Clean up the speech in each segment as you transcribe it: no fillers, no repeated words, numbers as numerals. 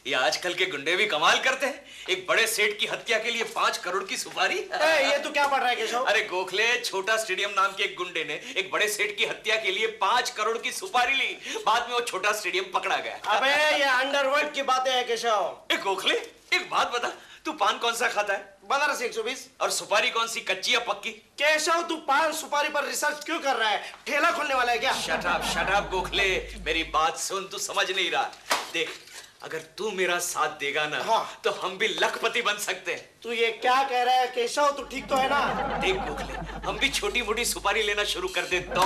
ये आजकल के गुंडे भी कमाल करते हैं। एक बड़े सेठ की हत्या के लिए 5 करोड़ की सुपारी। ये तू क्या पढ़ रहा है केशव? अरे गोखले, छोटा स्टेडियम नाम के एक गुंडे ने एक बड़े सेठ की हत्या के लिए 5 करोड़ की सुपारी ली। बाद में वो छोटा स्टेडियम पकड़ा गया। अबे ये अंडरवर्ल्ड की बातें है केशव। गोखले, एक बात बता, तू पान कौन सा खाता है? बनारस 120। और सुपारी कौन सी, कच्ची या पक्की? केशव, तू पान सुपारी पर रिसर्च क्यों कर रहा है? ठेला खोलने वाला है क्या? शट अप गोखले, मेरी बात सुन, तू समझ नहीं रहा। देख, अगर तू मेरा साथ देगा ना, हाँ। तो हम भी लखपति बन सकते हैं। तू ये क्या कह रहा है केशव? तू ठीक तो है ना? देख गोखले, हम भी छोटी मोटी सुपारी लेना शुरू कर दे तो।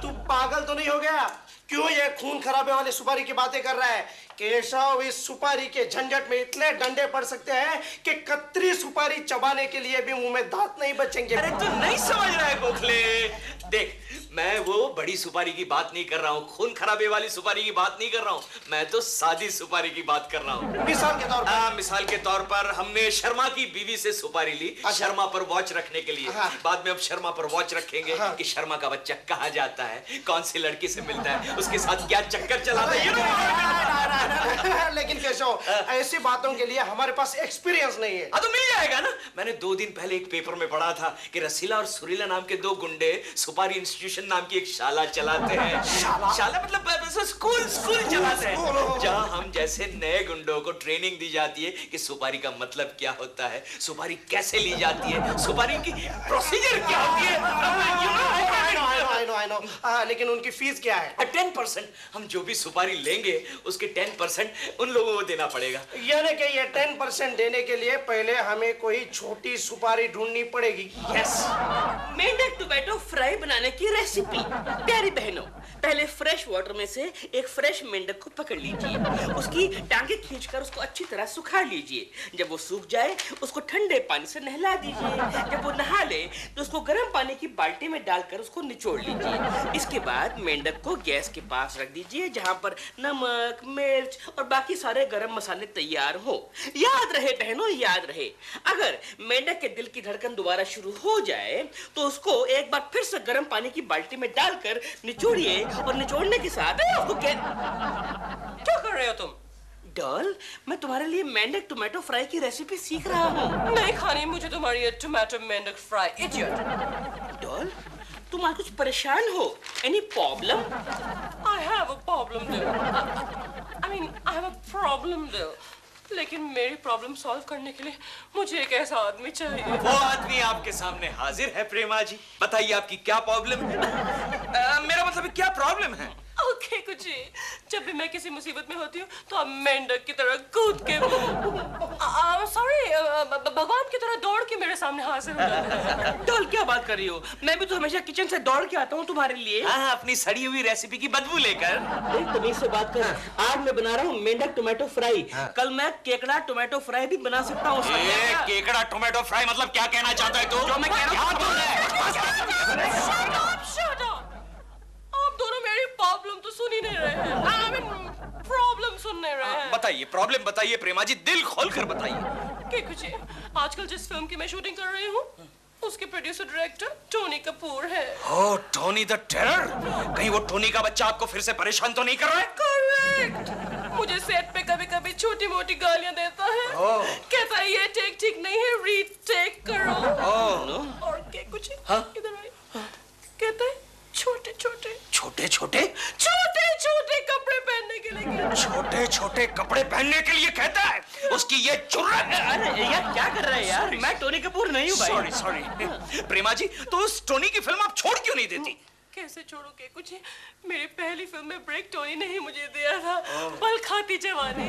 तू पागल तो नहीं हो गया? क्यों ये खून खराबे वाली सुपारी की बातें कर रहा है? केशव, इस सुपारी के झंझट में इतने डंडे पड़ सकते हैं कि कतरी सुपारी चबाने के लिए भी मुंह में दांत नहीं बचेंगे। अरे तू नहीं समझ रहा है गोखले। देख, मैं वो बड़ी सुपारी की बात नहीं कर रहा हूँ, खून खराबे वाली सुपारी की बात नहीं कर रहा हूँ, मैं तो सादी सुपारी की बात कर रहा हूँ। मिसाल के तौर पर? मिसाल के तौर पर हमने शर्मा की बीवी से सुपारी ली। अच्छा। शर्मा पर वॉच रखने के लिए। हाँ। बाद में अब शर्मा पर वॉच रखेंगे कि शर्मा का बच्चा कहाँ जाता है, कौन सी लड़की से मिलता है, उसके साथ क्या चक्कर चलाता है। लेकिन केशव, ऐसी बातों के लिए हमारे पास एक्सपीरियंस नहीं है। तो मिल जाएगा ना। मैंने 2 दिन पहले एक पेपर में पढ़ा था कि रसीला और सुरीला नाम के 2 गुंडे सुपारी इंस्टीट्यूशन नाम की एक शाला चलाते हैं। शाला मतलब स्कूल चलाते हैं, जहां हम जैसे नए गुंडों को ट्रेनिंग दी जाती है कि सुपारी का मतलब क्या होता है, सुपारी कैसे ली जाती है, सुपारी की प्रोसीजर क्या होती है। I know. लेकिन उनकी फीस क्या है? 10%। हम जो भी सुपारी लेंगे उसके 10% उन लोगों को देना पड़ेगा। यानी कि ये 10% देने के लिए पहले हमें कोई छोटी सुपारी ढूंढनी पड़ेगी। यस। मेंढक टोमेटो फ्राई बनाने की रेसिपी। प्यारी बहनों, पहले फ्रेश वाटर में से एक फ्रेश मेंढक को पकड़ लीजिए, उसकी टांगे खींचकर उसको अच्छी तरह सुखा लीजिए। जब वो सूख जाए उसको ठंडे पानी से नहला दीजिए। जब वो नहा ले तो उसको गर्म पानी की बाल्टी में डालकर उसको निचोड़ लीजिए। इसके बाद मेंढक को गैस के पास रख दीजिए, जहां पर नमक, मिर्च और बाकी सारे गरम मसाले तैयार हो। याद रहे बहनों, याद रहे, अगर मेंढक के दिल की धड़कन दोबारा शुरू हो जाए तो उसको एक बार फिर से गर्म पानी की बाल्टी में डालकर निचोड़िए और निचोड़ने के साथ उसको क्या कर रहे हो तुम? डॉल, मैं तुम्हारे लिए मेंढक टोमेटो फ्राई की रेसिपी सीख रहा हूँ। नहीं खानी मुझे तुम्हारी ये टोमेटो मेंढक फ्राई, इडियट। डॉल, तुम आज कुछ परेशान हो? Any problem? I have a problem though. I mean, I have a problem though. लेकिन मेरी प्रॉब्लम सॉल्व करने के लिए मुझे एक ऐसा आदमी चाहिए। वो आदमी आपके सामने हाजिर है प्रेमा जी। बताइए आपकी क्या प्रॉब्लम है? मेरा मतलब क्या प्रॉब्लम है? ओके कुछ जब भी मैं किसी मुसीबत में होती हूँ तो आप मेंढक की तरह कूद के सॉरी भगवान की तरह दौड़ के मेरे सामने हाजिर हो जाते हैं। डॉल, क्या बात कर रही हो? मैं भी तो हमेशा किचन से दौड़ के आता हूँ तुम्हारे लिए। हाँ, अपनी सड़ी हुई रेसिपी की बदबू लेकर। तमीज से बात कर। आज मैं बना रहा हूँ मेंढक टोमेटो फ्राई। कल मैं केकड़ा टोमेटो फ्राई भी बना सकता हूँ। केकड़ा टोमेटो फ्राई मतलब क्या कहना चाहता है तू? जो मैं कह रहा हूँ आप दोनों मेरी प्रॉब्लम तो सुन ही नहीं रहे हैं। I mean, प्रॉब्लम सुन नहीं रहे हैं। बताइए, प्रॉब्लम बताइए प्रेमा जी, दिल खोल कर बताइए। क्या कुछ आजकल जिस फिल्म की मैं शूटिंग कर रही हूँ उसके प्रोड्यूसर डायरेक्टर टोनी कपूर है। ओह, टोनी द टेरर। कहीं वो टोनी का बच्चा आपको फिर से परेशान तो नहीं कर रहा है? करेक्ट। मुझे सेट पे कभी-कभी छोटी-मोटी गालियां देता है। कहता है ये टेक ठीक नहीं है, रीटेक करो। और क्या कुछ इधर आइए। कहता है छोटे-छोटे कपड़े पहनने के लिए। छोटे कपड़े पहनने के लिए कहता है? उसकी ये जुर्रत है। अरे यार, क्या कर रहे हैं यार? मैं टोनी कपूर नहीं हूँ भाई। सॉरी प्रेमा जी, तो उस टोनी की फिल्म आप छोड़ क्यों नहीं देती? कैसे छोड़ू के कुछ? मेरी पहली फिल्म में ब्रेक टोनी ने ही मुझे दिया था। बल खाती जवानी,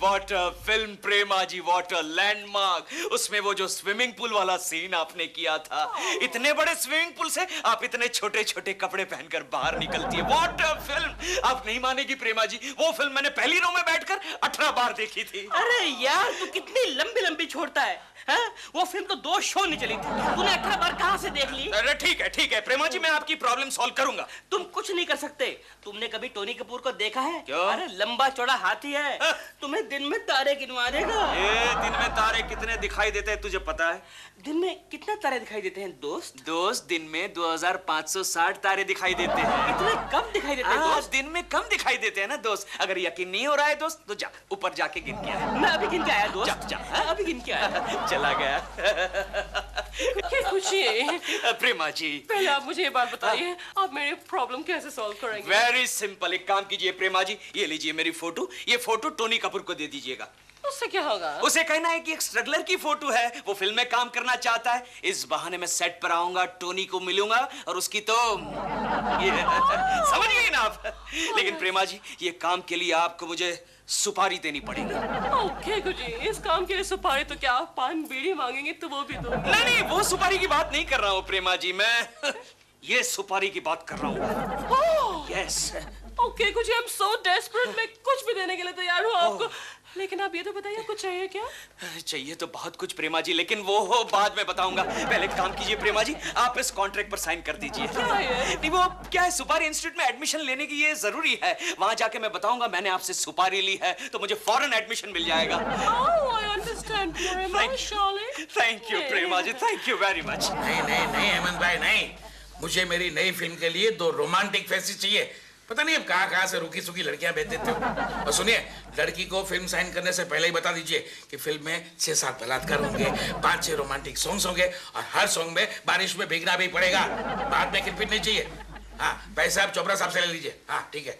वाटर फिल्म प्रेमा जी, वाटर लैंडमार्क। उसमें वो जो स्विमिंग पूल वाला सीन आपने किया था, इतने बड़े स्विमिंग पूल से आप इतने छोटे कपड़े पहनकर बाहर निकलती है। Water film. आप नहीं मानेगी प्रेमा जी, वो फिल्म मैंने पहली रो में बैठकर 18 बार देखी थी। अरे यार, तू कितनी लंबी छोड़ता है? वो फिल्म तो 2 शो नहीं चली थी, तूने 18 बार कहाँ से देख ली? अरे ठीक ठीक है प्रेमा जी, मैं आपकी प्रॉब्लम सॉल्व करूंगा। तुम कुछ नहीं कर सकते। तुमने कभी टोनी कपूर को देखा है? क्यों? अरे लंबा चौड़ा हाथी है, तुम्हें दिन में तारे गिनवा देगा। ये दिन में तारे कितने दिखाई देते हैं तुझे पता है? दिन में कितने तारे दिखाई देते हैं दोस्त? दोस्त, दिन में 2560 तारे दिखाई देते हैं। इतने कम दिखाई देते हैं दोस्त? दिन में कम दिखाई देते हैं ना दोस्त। अगर यकीन नहीं हो रहा है दोस्त तो जा ऊपर जाके गिन के आ। मैं अभी गिन के आया दोस्त। जा, जा। हाँ, अभी गिन के आया। चला गया। क्या खुशी है? प्रेमा जी, पहले आप मुझे ये बात बताइए, आप मेरी प्रॉब्लम कैसे सॉल्व करेंगे? Very simple. एक काम कीजिए प्रेमा जी, ये लीजिए मेरी फोटो। ये फोटो टोनी कपूर को दे दीजिएगा। उससे क्या होगा? उसे कहना है कि एक स्ट्रगलर की फोटो है, वो फिल्म में काम करना चाहता है। इस बहाने मैं सेट पर आऊंगा, टोनी को मिलूंगा और उसकी तो ये समझ गई ना आप? लेकिन प्रेमा जी, ये काम के लिए आपको मुझे सुपारी देनी पड़ेगी। ओके गुजी, इस काम के लिए सुपारी तो क्या आप पान बीड़ी मांगेंगे तो वो भी दूंगी। नहीं, वो सुपारी की बात नहीं कर रहा हूँ प्रेमा जी, मैं ये सुपारी की बात कर रहा हूँ। Yes. Okay Guzzi, I am so desperate, मैं कुछ भी देने के लिए तैयार हूँ आपको। लेकिन आप ये तो बताइए, कुछ चाहिए क्या? चाहिए तो बहुत कुछ प्रेमा जी, लेकिन वो बाद में बताऊंगा। पहले एक काम कीजिए प्रेमा जी, आप इस कॉन्ट्रैक्ट पर साइन कर दीजिए। क्या है? नहीं, वो क्या है, सुपारी इंस्टीट्यूट में एडमिशन लेने की ये जरूरी है। वहां जाके मैं बताऊंगा मैंने आपसे सुपारी ली है, तो मुझे फौरन एडमिशन मिल जाएगा। Oh, I understand very much, Charlie. Thank you Prema ji, thank you very much. नहीं नहीं नहीं हेमंत भाई नहीं, मुझे मेरी नई फिल्म के लिए 2 रोमांटिक फेसेस चाहिए। पता नहीं अब कहाँ से रुकी सुकी लड़कियां भेज देते हो। और सुनिए, लड़की को फिल्म साइन करने से पहले ही बता दीजिए कि फिल्म में 6-7 बलात्कार होंगे, 5-6 रोमांटिक सॉन्ग्स होंगे और हर सॉन्ग में बारिश में भीगना भी पड़ेगा। बाद में किरपिट नहीं चाहिए। हाँ, पैसा आप चोपड़ा साहब से ले लीजिए। हाँ ठीक है।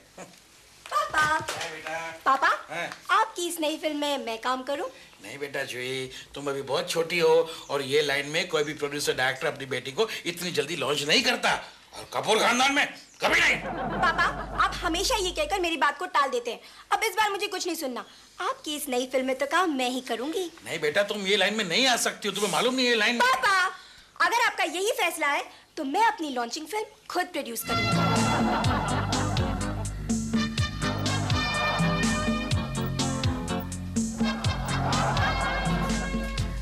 पापा, हाँ? आपकी इस नई फिल्म में मैं काम करूं? नहीं बेटा जूही, तुम अभी बहुत छोटी हो और ये लाइन में कोई भी प्रोड्यूसर डायरेक्टर अपनी बेटी को इतनी जल्दी लॉन्च नहीं करता, और कपूर खानदान में कभी नहीं। पापा, आप हमेशा ये कहकर मेरी बात को टाल देते हैं। अब इस बार मुझे कुछ नहीं सुनना। आपकी इस नई फिल्म में तो काम मैं ही करूंगी। नहीं बेटा, तुम ये लाइन में नहीं आ सकती हो, तुम्हें मालूम नहीं ये लाइन। पापा, अगर आपका यही फैसला है तो मैं अपनी लॉन्चिंग फिल्म खुद प्रोड्यूस करूंगी।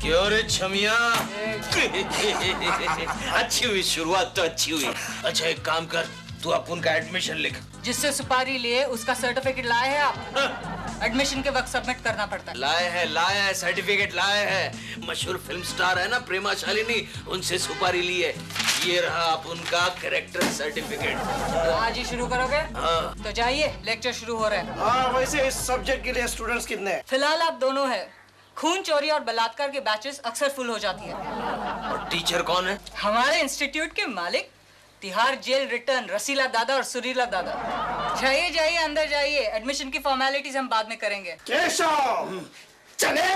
क्यों रे छमिया? अच्छी हुई, शुरुआत तो अच्छी हुई। अच्छा एक काम कर, तू अपन का एडमिशन लिख। जिससे सुपारी लिए उसका सर्टिफिकेट लाए हैं आप? एडमिशन के वक्त सबमिट करना पड़ता है। लाए हैं सर्टिफिकेट लाए हैं। मशहूर फिल्म स्टार है ना प्रेमा शालिनी, उनसे सुपारी ली है। ये रहा अपन का कैरेक्टर सर्टिफिकेट। तो आज ही शुरू करोगे? तो जाइए, लेक्चर शुरू हो रहा है। हाँ, वैसे इस सब्जेक्ट के लिए स्टूडेंट्स कितने हैं? फिलहाल आप दोनों हैं। खून चोरी और बलात्कार के बैचेस अक्सर फुल हो जाती है। और टीचर कौन है? हमारे इंस्टीट्यूट के मालिक, तिहाड़ जेल रिटर्न रसीला दादा और सुरीला दादा। जाइए जाइए, अंदर जाइए। एडमिशन की फॉर्मेलिटीज हम बाद में करेंगे। केशव, चले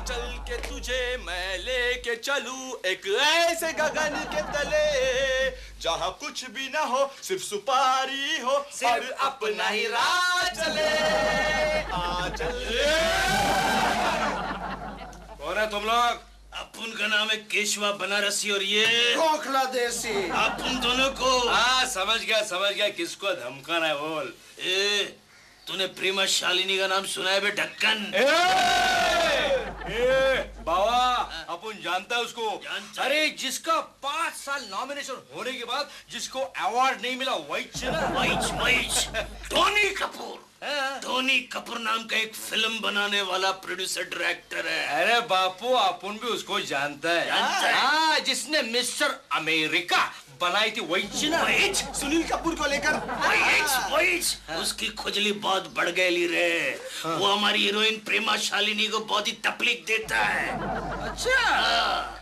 चल के तुझे मैं लेके चलूं एक ऐसे गगन के तले, जहाँ कुछ भी ना हो, सिर्फ सुपारी हो और अपना ही राह चले। आ चल। कौन है तुम लोग? अपन का नाम है केशवा बनारसी और ये खोखला देसी। अपन दोनों को। हाँ समझ गया किसको धमकाना है बोल। ए, तूने प्रेमा शालिनी का नाम सुना है बे ढक्कन? बाबा अपन जानता है उसको। जानता है? अरे जिसका 5 साल नॉमिनेशन होने के बाद जिसको अवार्ड नहीं मिला वही टोनी कपूर। टोनी कपूर नाम का एक फिल्म बनाने वाला प्रोड्यूसर डायरेक्टर है। अरे बापू अपन भी उसको जानता है। हाँ, जिसने मिस्टर अमेरिका बनाई थी वही ना, सुनील कपूर को लेकर। उसकी खुजली बहुत बढ़ गई रे। वो हमारी हीरोइन प्रेमा शालिनी को बहुत ही तकलीफ देता है।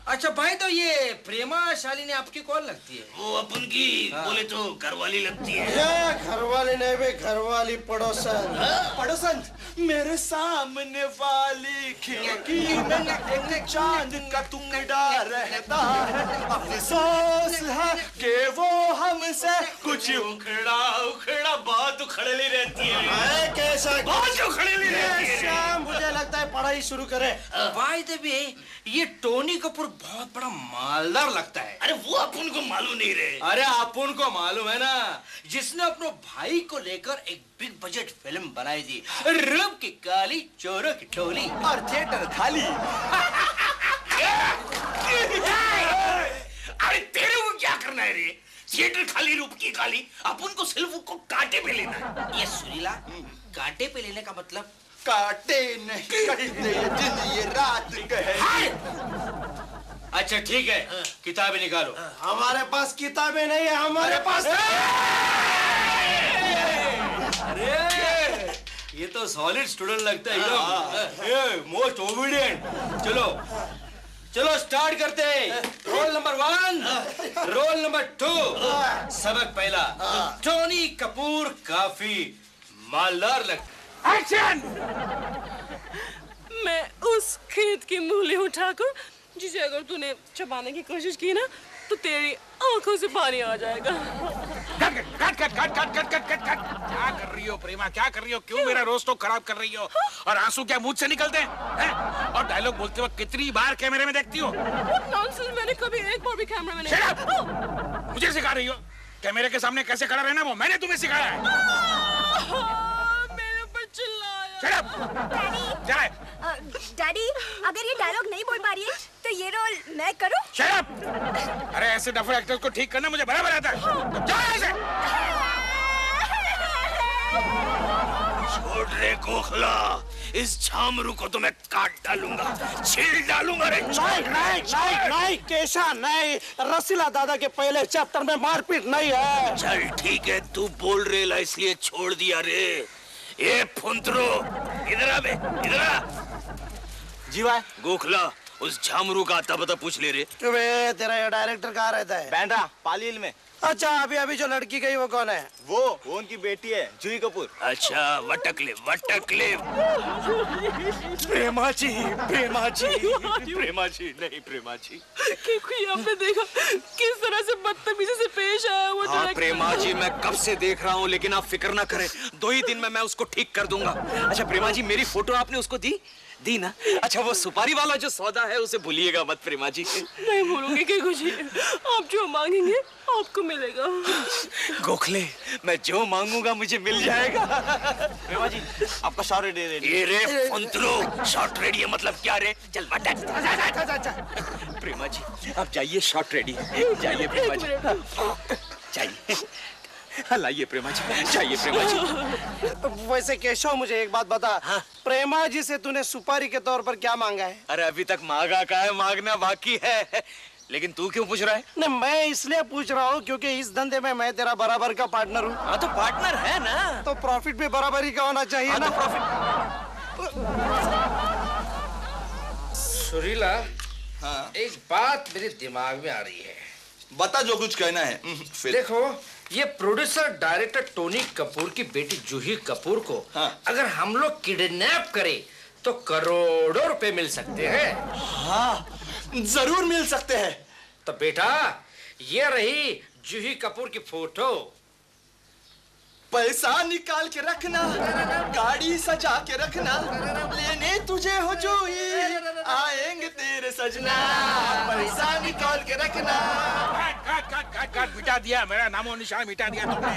अच्छा भाई, तो ये प्रेमा शालिनी आपकी कौन लगती है? वो अपन की बोले तो घरवाली लगती है। ये घरवाली नहीं बे, घरवाली पड़ोसन। पड़ोसन, मेरे सामने वाली खिड़की में एक चांद का टुकड़ा रहता है। अफसोस है कि वो हमसे कुछ उखड़ा बहुत उखड़ली रहती है। कैसा बहुत उखड़ली रहती है। शाम, मुझे लगता है पढ़ाई शुरू करे। बाय द वे, ये टोनी कपूर बहुत बड़ा मालदार लगता है। अरे वो अपन को मालूम नहीं रहे। अरे अपन को मालूम है ना, जिसने अपने भाई को लेकर एक बिग बजट फिल्म बनाई थी, रूप की काली चोरों की टोली, और थिएटर खाली। अरे तेरे को क्या करना है रे? थिएटर खाली, रूप की काली, अपन को सिर्फ उसको कांटे पे लेना है। ये सुरीला, कांटे पे लेने का मतलब? काटे नहीं कटते ये दिन ये रात कहे। अच्छा ठीक है, किताबें निकालो। हमारे पास किताबें नहीं है, हमारे पास अरे ये तो सॉलिड स्टूडेंट लगता है एकदम, मोस्ट ओबीडिएंट। चलो चलो स्टार्ट करते हैं। Roll number 1, roll number 2। सबक पहला, टोनी कपूर काफी मालदार लगता। एक्शन! मैं उस खेत की मूली उठाकर जिसे अगर तूने चबाने की कोशिश की ना तो तेरी आंखों से पानी आ जाएगा। Cut cut cut cut cut cut cut cut. क्या कर रही हो प्रेमा, क्या कर रही हो? क्यों मेरा रोज तो खराब कर रही हो? और आंसू क्या मुंह से निकलते हैं? और डायलॉग बोलते वक्त कितनी बार कैमरे में देखती हो? नॉनसेंस, मैंने कभी एक बार भी कैमरा में नहीं। मुझे सिखा रही हो कैमरे के सामने कैसे खड़ा रहना? वो मैंने तुम्हें सिखाया है। मेरे ऊपर चिल्लाया। डैडी, अगर ये डायलॉग नहीं बोल पा रही है तो ये रोल मैं करूं? Shut up! अरे ऐसे डफर एक्टर्स को ठीक करना मुझे बराबर आता है। तो जाओ ऐसे। छोड़ रे गोखला, इस झामरू को तो मैं काट डालूंगा, छील डालूंगा रे। नहीं केशा नहीं, रसीला दादा के पहले चैप्टर में मारपीट नहीं है। चल ठीक है, तू बोल रेला इसलिए छोड़ दिया रे। ये फुंतरो, इधर आ बे, इधर आ। जी भाई। गोखला, उस झामरू का आता पता पूछ ले रे। तुम्हें तेरा ये डायरेक्टर कहाँ रहता है? बैंड्रा पालील में। अच्छा, अभी अभी जो लड़की गई वो कौन है? वो उनकी बेटी है, जूही कपूर। अच्छा, वटकले वटकले। प्रेमा जी, प्रेमा जी, प्रेमा जी नहीं, प्रेमा जी। क्योंकि आपने देखा किस तरह से बदतमीजी से पेश आया वो हाँ प्रेमा जी, मैं कब से देख रहा हूँ, लेकिन आप फिक्र ना करें, 2 ही दिन में मैं उसको ठीक कर दूंगा। अच्छा प्रेमा जी, मेरी फोटो आपने उसको दी ना? अच्छा, वो सुपारी वाला जो सौदा है उसे भूलिएगा मत प्रेमा जी। नहीं भूलूंगी कि कुछ आप जो मांगेंगे आपको मिलेगा। गोखले, मैं जो मांगूंगा मुझे मिल जाएगा। प्रेमा जी, आपका शॉट रेडी है। ये रे फुंतरो, शॉट रेडी है मतलब क्या रे? चल बटक। प्रेमा जी आप जाइए, शॉट रेडी है, जाइए प्रेमा जी, जाइए। लाइए प्रेमा जी, जाइए प्रेमा जी। वैसे केशव, मुझे एक बात बता। हाँ? प्रेमा जी से तूने सुपारी के तौर पर क्या मांगा है? अरे अभी तक मांगा का है, मांगना बाकी है। लेकिन तू क्यों पूछ रहा है? नहीं, मैं इसलिए पूछ रहा हूँ क्योंकि इस धंधे में मैं तेरा बराबर का पार्टनर हूँ। हाँ तो पार्टनर है ना, तो प्रॉफिट भी बराबरी का होना चाहिए ना? प्रॉफिट। सुरीला, हाँ। एक बात मेरे दिमाग में आ रही है। बता जो कुछ कहना है। फिर देखो, ये प्रोड्यूसर डायरेक्टर टोनी कपूर की बेटी जूही कपूर को अगर हम लोग किडनैप करें तो करोड़ों रुपए मिल सकते हैं। हाँ, जरूर मिल सकते हैं। तो बेटा, ये रही जूही कपूर की फोटो। पैसा निकाल के रखना, गाड़ी सजा के रखना, लेने तुझे हो जूही, आएंगे तेरे सजना, पैसा निकाल के रखना। काट मिटा दिया, मेरा नामो निशान मिटा दिया तुमने।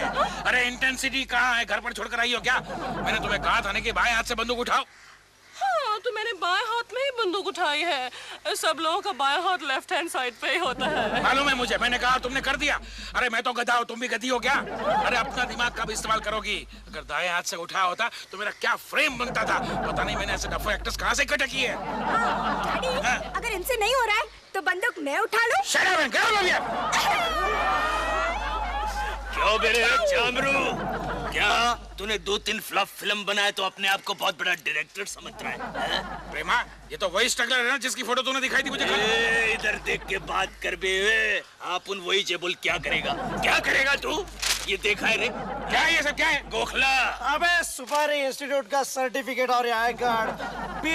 अरे इंटेंसिटी कहाँ है? घर पर छोड़कर आई हो क्या? मैंने तुम्हें कहा था ना कि बाएं हाथ से बंदूक उठाओ। हाँ, तो मैंने बाएं हाथ में ही बंदूक उठाई है। सब लोगों का बाएं हाथ लेफ्ट हैंड साइड पे ही होता है। मालूम है मुझे, मैंने कहा तुमने कर दिया। अरे मैं तो गधा हूँ, तुम भी गधी हो क्या? अरे अपना दिमाग कब इस्तेमाल करोगी? अगर दाएं हाथ से उठाया होता तो मेरा क्या फ्रेम बनता था। पता नहीं मैंने ऐसे डफर एक्टर्स कहाँ से इकट्ठे किए। डैडी, अगर इनसे नहीं हो रहा है तो बंदूक मैं उठा लूं? Shut up and get out of here! क्यों मेरे झामरू, क्या तूने 2-3 फ्लॉप फिल्म बनाए तो अपने आप को बहुत बड़ा डायरेक्टर समझ रहा है? प्रेमा, ये तो वही स्ट्रगलर है ना जिसकी फोटो तूने दिखाई थी मुझे। इधर देख के बात कर बे। आप उन वही जेबुल क्या करेगा? क्या करेगा तू? ये देखा है रे? क्या ये सब क्या है? गोखला, अबे सुपारी इंस्टीट्यूट का सर्टिफिकेट और आई कार्ड B+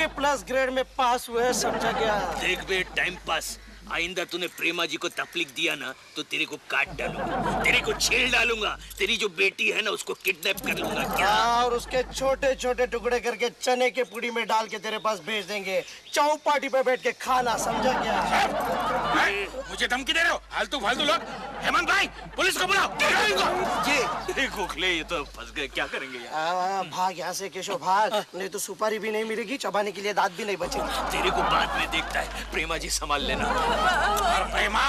ग्रेड में पास हुए, समझा गया? देख बे, टाइम पास आइंदा तूने प्रेमा जी को तकलीफ दिया ना तो तेरे को काट डालूंगा, तेरे को छील डालूंगा, तेरी जो बेटी है ना उसको किडनैप कर लूंगा। क्या? और उसके छोटे छोटे टुकड़े करके चने के पुड़ी में डाल के तेरे पास भेज देंगे, चौपाटी पे बैठ के खाना, समझा क्या? मुझे धमकी दे रहे हो? फालतू फालतू लोग। हेमंत भाई, पुलिस को बुलाओ। ये गोखले ये तो फंस गए, क्या करेंगे यार? भाग यहाँ से केशव, भाग, नहीं तो सुपारी भी नहीं मिलेगी, चबाने के लिए दांत भी नहीं बचेंगे। तेरे को बाद में देखता है, प्रेमा जी संभाल लेना। और प्रेमा,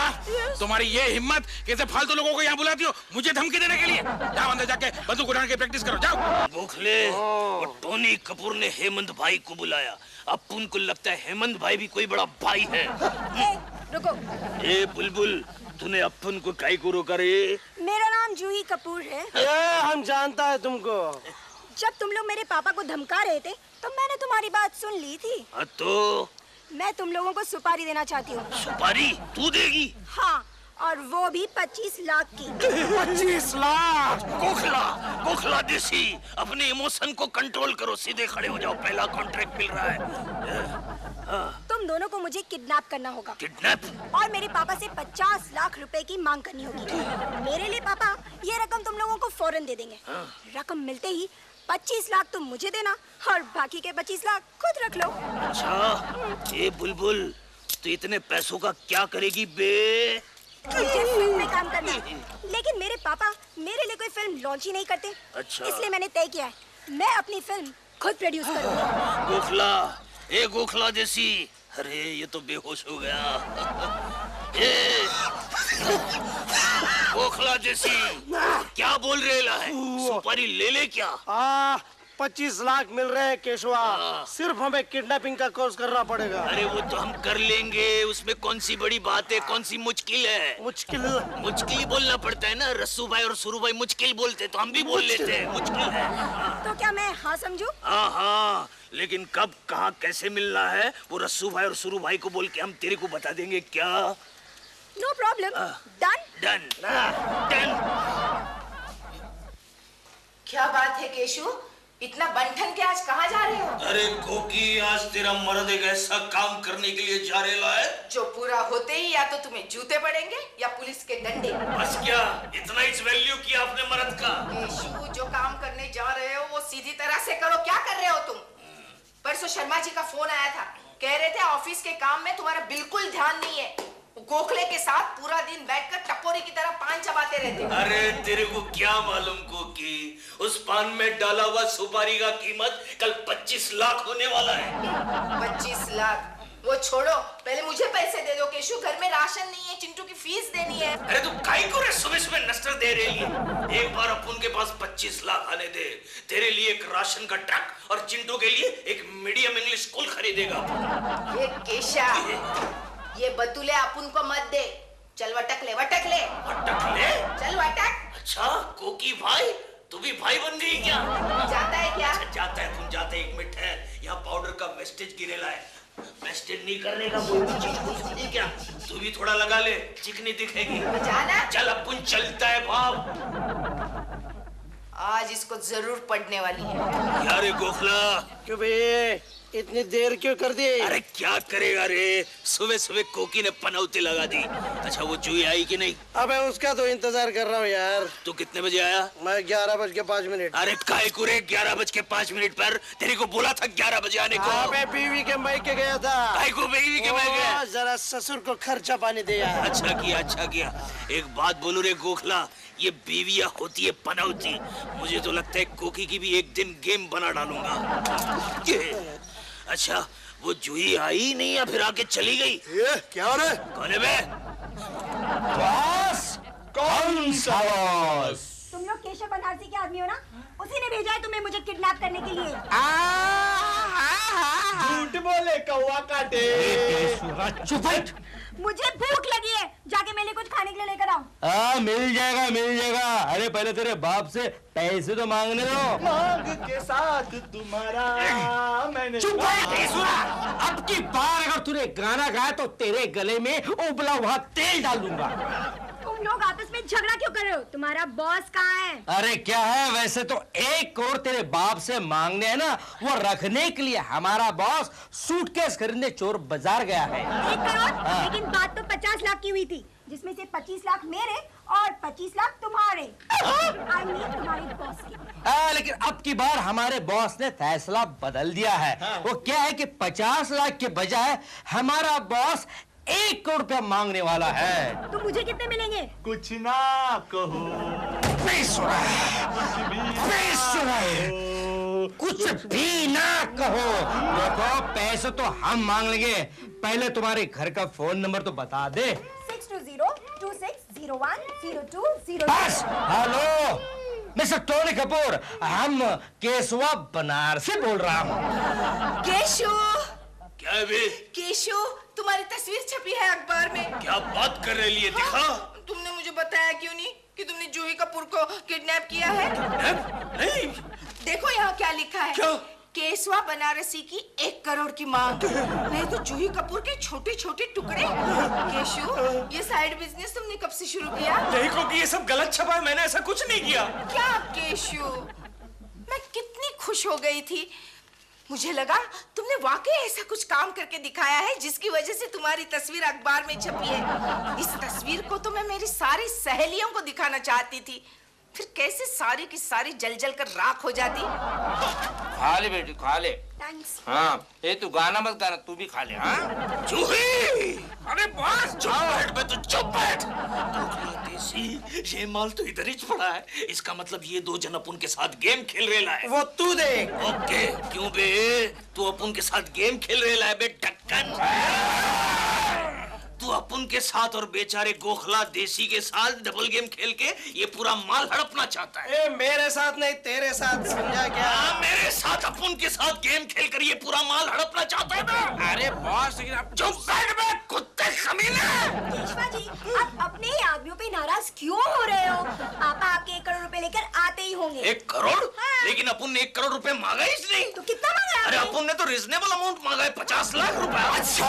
तुम्हारी ये हिम्मत कैसे फालतू लोगों को यहाँ बुलाती हो मुझे धमकी देने के लिए? जाओ अंदर जाके बंदूक उठाने की प्रैक्टिस करो, जाओ। गोखले, वो टोनी कपूर ने हेमंत भाई को बुलाया, अब उनको लगता है हेमंत भाई भी कोई बड़ा भाई है। रुको। ए बुलबुल, तूने अपन को काई को रोका रे? मेरा नाम जूही कपूर है। हम जानता है तुमको। जब तुम लोग मेरे पापा को धमका रहे थे तो मैंने तुम्हारी बात सुन ली थी। तो मैं तुम लोगों को सुपारी देना चाहती हूँ। सुपारी तू देगी? हाँ, और वो भी 25 लाख की। 25 लाख? गोखला, गोखला देसी, अपने इमोशन को कंट्रोल करो, सीधे खड़े हो जाओ, पहला कॉन्ट्रैक्ट मिल रहा है। तुम दोनों को मुझे किडनैप करना होगा। किडनैप? और मेरे पापा से 50 लाख रुपए की मांग करनी होगी। मेरे लिए पापा ये रकम तुम लोगों को फौरन दे देंगे। रकम मिलते ही 25 लाख तुम मुझे देना और बाकी के 25 लाख खुद रख लो। अच्छा, ये बुलबुल, तो इतने पैसों का क्या करेगी बे? मुझे फिल्म में काम करना है, लेकिन मेरे पापा मेरे लिए कोई फिल्म लॉन्च ही नहीं करते। अच्छा। इसलिए मैंने तय किया है मैं अपनी फिल्म खुद प्रोड्यूस करूंगा। गोखला, ए गोखला देसी, अरे ये तो बेहोश हो गया। ए गोखला देसी, क्या बोल रहे है? सुपारी ले ले क्या? 25 लाख मिल रहे हैं केशवा, सिर्फ हमें किडनैपिंग का कोर्स करना पड़ेगा। अरे वो तो हम कर लेंगे, उसमें कौन सी बड़ी बात है, कौन सी मुश्किल है? मुश्किल ही बोलना पड़ता है ना, रस्सू भाई और सुरू भाई मुश्किल बोलते तो हम भी बोल लेते हैं, मुश्किल है। तो क्या मैं हाँ समझूं? हाँ, लेकिन कब, कहाँ, कैसे मिलना है वो रस्सू भाई और सुरू भाई को बोल के हम तेरे को बता देंगे। क्या? No problem, done done done. क्या बात है केशु, इतना बंठन के आज कहाँ जा रहे हो? अरे कोकी, आज तेरा मर्द एक ऐसा काम करने के लिए जा रहा है जो पूरा होते ही या तो तुम्हें जूते पड़ेंगे या पुलिस के डंडे। बस क्या, इतना इस वैल्यू किया आपने मर्द का? केशु, जो काम करने जा रहे हो वो सीधी तरह से करो। क्या कर रहे हो तुम? परसों शर्मा जी का फोन आया था, कह रहे थे ऑफिस के काम में तुम्हारा बिल्कुल ध्यान नहीं है, गोखले के साथ पूरा दिन बैठकर टपोरी की तरह पान चबाते रहते हो। अरे तेरे को क्या मालूम कोकी, उस पान में डाला हुआ सुपारी का कीमत कल 25 लाख होने वाला है। 25 लाख? वो छोड़ो, पहले मुझे पैसे दे दो केशु, घर में राशन नहीं है, चिंटू की फीस देनी है। अरे तू काई को रे सुबह सुबह नस्टर दे रही है? एक बार अपन के पास 25 लाख आने दे, तेरे लिए एक राशन का ट्रक और चिंटू के लिए एक मीडियम इंग्लिश स्कूल खरीदेगा। ये केशा, ये बतूले अपन को मत दे, चल वटक ले, वटक ले। वटक ले? चल वटक। अच्छा कोकी भाई, तू भी भाई बन गई क्या? जाता है क्या? अच्छा, जाता है, तुम जाते, एक मिनट है, यहाँ पाउडर का वेस्टेज गिरेला है, वेस्टेज नहीं करने का कोई भी चीज को समझी क्या? तू भी थोड़ा लगा ले, चिकनी दिखेगी। जाना? चल अपन चलता है बाप। आज इसको जरूर पढ़ने वाली है। यार गोखला, क्यों बे इतनी देर क्यों कर दी? अरे क्या करेगा रे, सुबह सुबह कोकी ने पनौती लगा दी। अच्छा वो जूही आई कि नहीं? अबे उसका तो इंतजार कर रहा हूँ यार। तू कितने बजे आया? मैं 11:05। अरे काय को रे 11:05 पर? तेरे को बोला था 11 बजे आने को। अबे बीवी के मायके गया था। काय को बीवी के मायके? जरा ससुर को खर्चा पानी दिया। अच्छा किया, अच्छा किया। एक बात बोलू रे गोखला, ये बीवियां होती है पनौती, मुझे तो लगता है कोकी की भी एक दिन गेम बना डालूंगा। अच्छा वो जूही आई नहीं या फिर आके चली गई? ये क्या हो रहा है? कौन है बे? बॉस, कौन सा बॉस? तुम लोग केशव बनारसी के आदमी हो ना? उसी ने भेजा है तुम्हें मुझे किडनैप करने के लिए। झूठ बोले कौवा काटे। चुप हट। मुझे भूख लगी है, जाके मेरे लिए कुछ खाने के लिए लेकर आओ। मिल जाएगा मिल जाएगा। अरे पहले तेरे बाप से पैसे तो मांगने दो। मांग के साथ तुम्हारा मैंने। चुप अब की बार अगर तूने गाना गाया तो तेरे गले में उबला हुआ तेल डाल दूंगा। तुम लोग आपस में झगड़ा क्यों कर रहे हो? तुम्हारा बॉस कहाँ है? अरे क्या है, वैसे तो 1 करोड़ तेरे बाप से मांगने है ना, वो रखने के लिए हमारा बॉस सूटकेस खरीदने चोर बाजार गया है। 1 करोड़? लेकिन बात तो 50 लाख की हुई थी, जिसमें से 25 लाख मेरे और 25 लाख तुम्हारे। I mean तुम्हारे बॉस के। लेकिन अब की बार हमारे बॉस ने फैसला बदल दिया है। वो क्या है कि 50 लाख के बजाय हमारा बॉस 1 करोड़ रुपया मांगने वाला है। तो मुझे कितने मिलेंगे? कुछ ना कहो, कुछ भी ना कहो। देखो पैसे तो हम मांग लेंगे, पहले तुम्हारे घर का फोन नंबर तो बता दे। 620-2601-0206। बस। हेलो मिस्टर टोनी कपूर, हम केशवा बनारस से बोल रहा हूँ। केशु, क्या बे? केशु, तुम्हारी तस्वीर छपी है अखबार में। क्या बात कर रही है? दिखा। तुमने मुझे बताया क्यों नहीं कि तुमने जूही कपूर को किडनैप किया है? नहीं। देखो यहाँ क्या लिखा है। क्या? केशवा बनारसी की 1 करोड़ की मांग। नहीं तो जूही कपूर के छोटे छोटे टुकड़े। केशु, ये साइड बिजनेस तुमने कब से शुरू किया? देखो कि ये सब गलत छपा है, मैंने ऐसा कुछ नहीं किया। क्या केशु, मैं कितनी खुश हो गई थी। मुझे लगा तुमने वाकई ऐसा कुछ काम करके दिखाया है जिसकी वजह से तुम्हारी तस्वीर अखबार में छपी है। इस तस्वीर को तो मैं मेरी सारी सहेलियों को दिखाना चाहती थी, फिर कैसे सारी की सारी जल जल कर राख हो जाती। खा ले बेटी, खा ले। थैंक्स। हाँ, ये तू गाना मत गाना, तू भी खा ले। हाँ जूही! अरे बस चुप बैठ बे, तू चुप बैठ। देसी, ये माल तो इधर ही पड़ा है। इसका मतलब ये 2 जन अपन के साथ गेम खेल रहे है। वो तू देख। ओके, क्यों बे? तू अपन के साथ गेम खेल रहे है बे ढक्कन। तू अपन के साथ और बेचारे गोखला देसी के साथ डबल गेम खेल के ये पूरा माल हड़पना चाहता है। ए, मेरे साथ नहीं, तेरे साथ, समझा क्या? मेरे साथ, अपन के साथ गेम खेल कर ये पूरा माल हड़पना चाहता है ना? अरे बॉस, लेकिन आप चुप बैठ बे, कुत्ते कमीने। केशवा जी, आप अपने ही आदमियों पे नाराज क्यों हो रहे हो? पापा आपके 1 करोड़ रुपए लेकर आते ही होंगे। 1 करोड़? हाँ। लेकिन अपन ने 1 करोड़ रुपए मांगा ही नहीं। तो कितना मांगा? अरे अपन ने तो रिजनेबल अमाउंट मांगा है, 50 लाख रुपए। अच्छा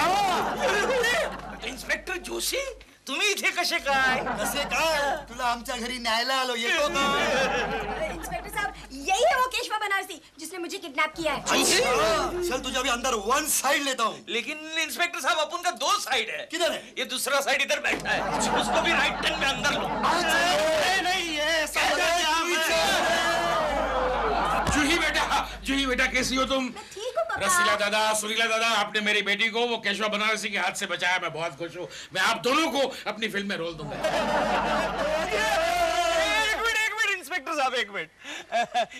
इन्स्पेक्टर जोशी, तुम्ही इथे कसे काय? कसे काय? तुला आमच्या घरी न्यायला आलो, येतो का? इंस्पेक्टर साहब, यही है वो केशवा बनारसी जिसने मुझे किडनैप किया है। चल तुझे अभी अंदर 1 साइड लेता हूँ। लेकिन इंस्पेक्टर साहब अपन का 2 साइड है। किधर है? ये दूसरा साइड इधर बैठा है, उसको भी राइट टर्न में अंदर लो। नहीं है, जूही बेटा कैसी हो तुम? ठीक हूँ पापा। रसीला दादा, सुरीला दादा, आपने मेरी बेटी को वो केशवा बनारसी के हाथ से बचाया, मैं बहुत खुश हूँ। मैं आप दोनों को अपनी फिल्म में रोल दूंगा। एक मिनट इंस्पेक्टर साहब, 1 मिनट।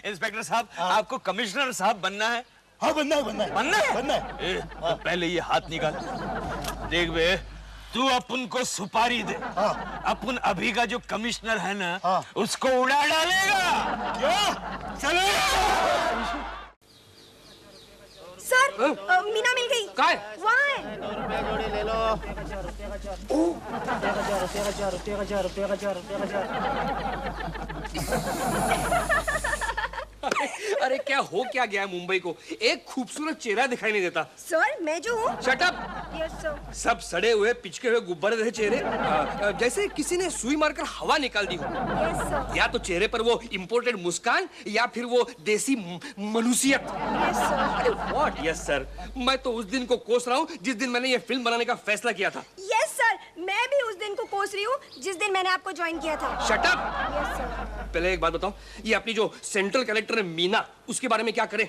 इंस्पेक्टर साहब, आपको कमिश्नर साहब बनना है? हाँ, बनना है, बनना है। बनना है? बनना है। तो पहले ये हाथ निकाल। देख बे, तू अपन को सुपारी दे। अपन अभी का जो कमिश्नर है ना, उसको उड़ा डालेगा। क्यों? चलो। सर, मीना मिल गई। काय? वहाँ है। ले लो। अरे क्या हो क्या गया है मुंबई को? एक खूबसूरत चेहरा दिखाई नहीं देता। सर, मैं जो हूँ। Shut up. Yes sir. सब सड़े हुए पिचके हुए गुब्बारे रहे चेहरे, जैसे किसी ने सुई मारकर हवा निकाल दी हो। Yes sir. या तो चेहरे पर वो इम्पोर्टेड मुस्कान या फिर वो देसी मनुष्यत। Yes sir. अरे व्हाट? Yes sir. मैं तो उस दिन को कोस रहा हूँ जिस दिन मैंने ये फिल्म बनाने का फैसला किया था। यस सर, मैं भी उस दिन को कोस रही हूँ जिस दिन मैंने आपको ज्वाइन किया था। Shut up. Yes sir. पहले एक बात बताओ, ये अपनी जो सेंट्रल कैरेक्टर है मीना, उसके बारे में क्या करें?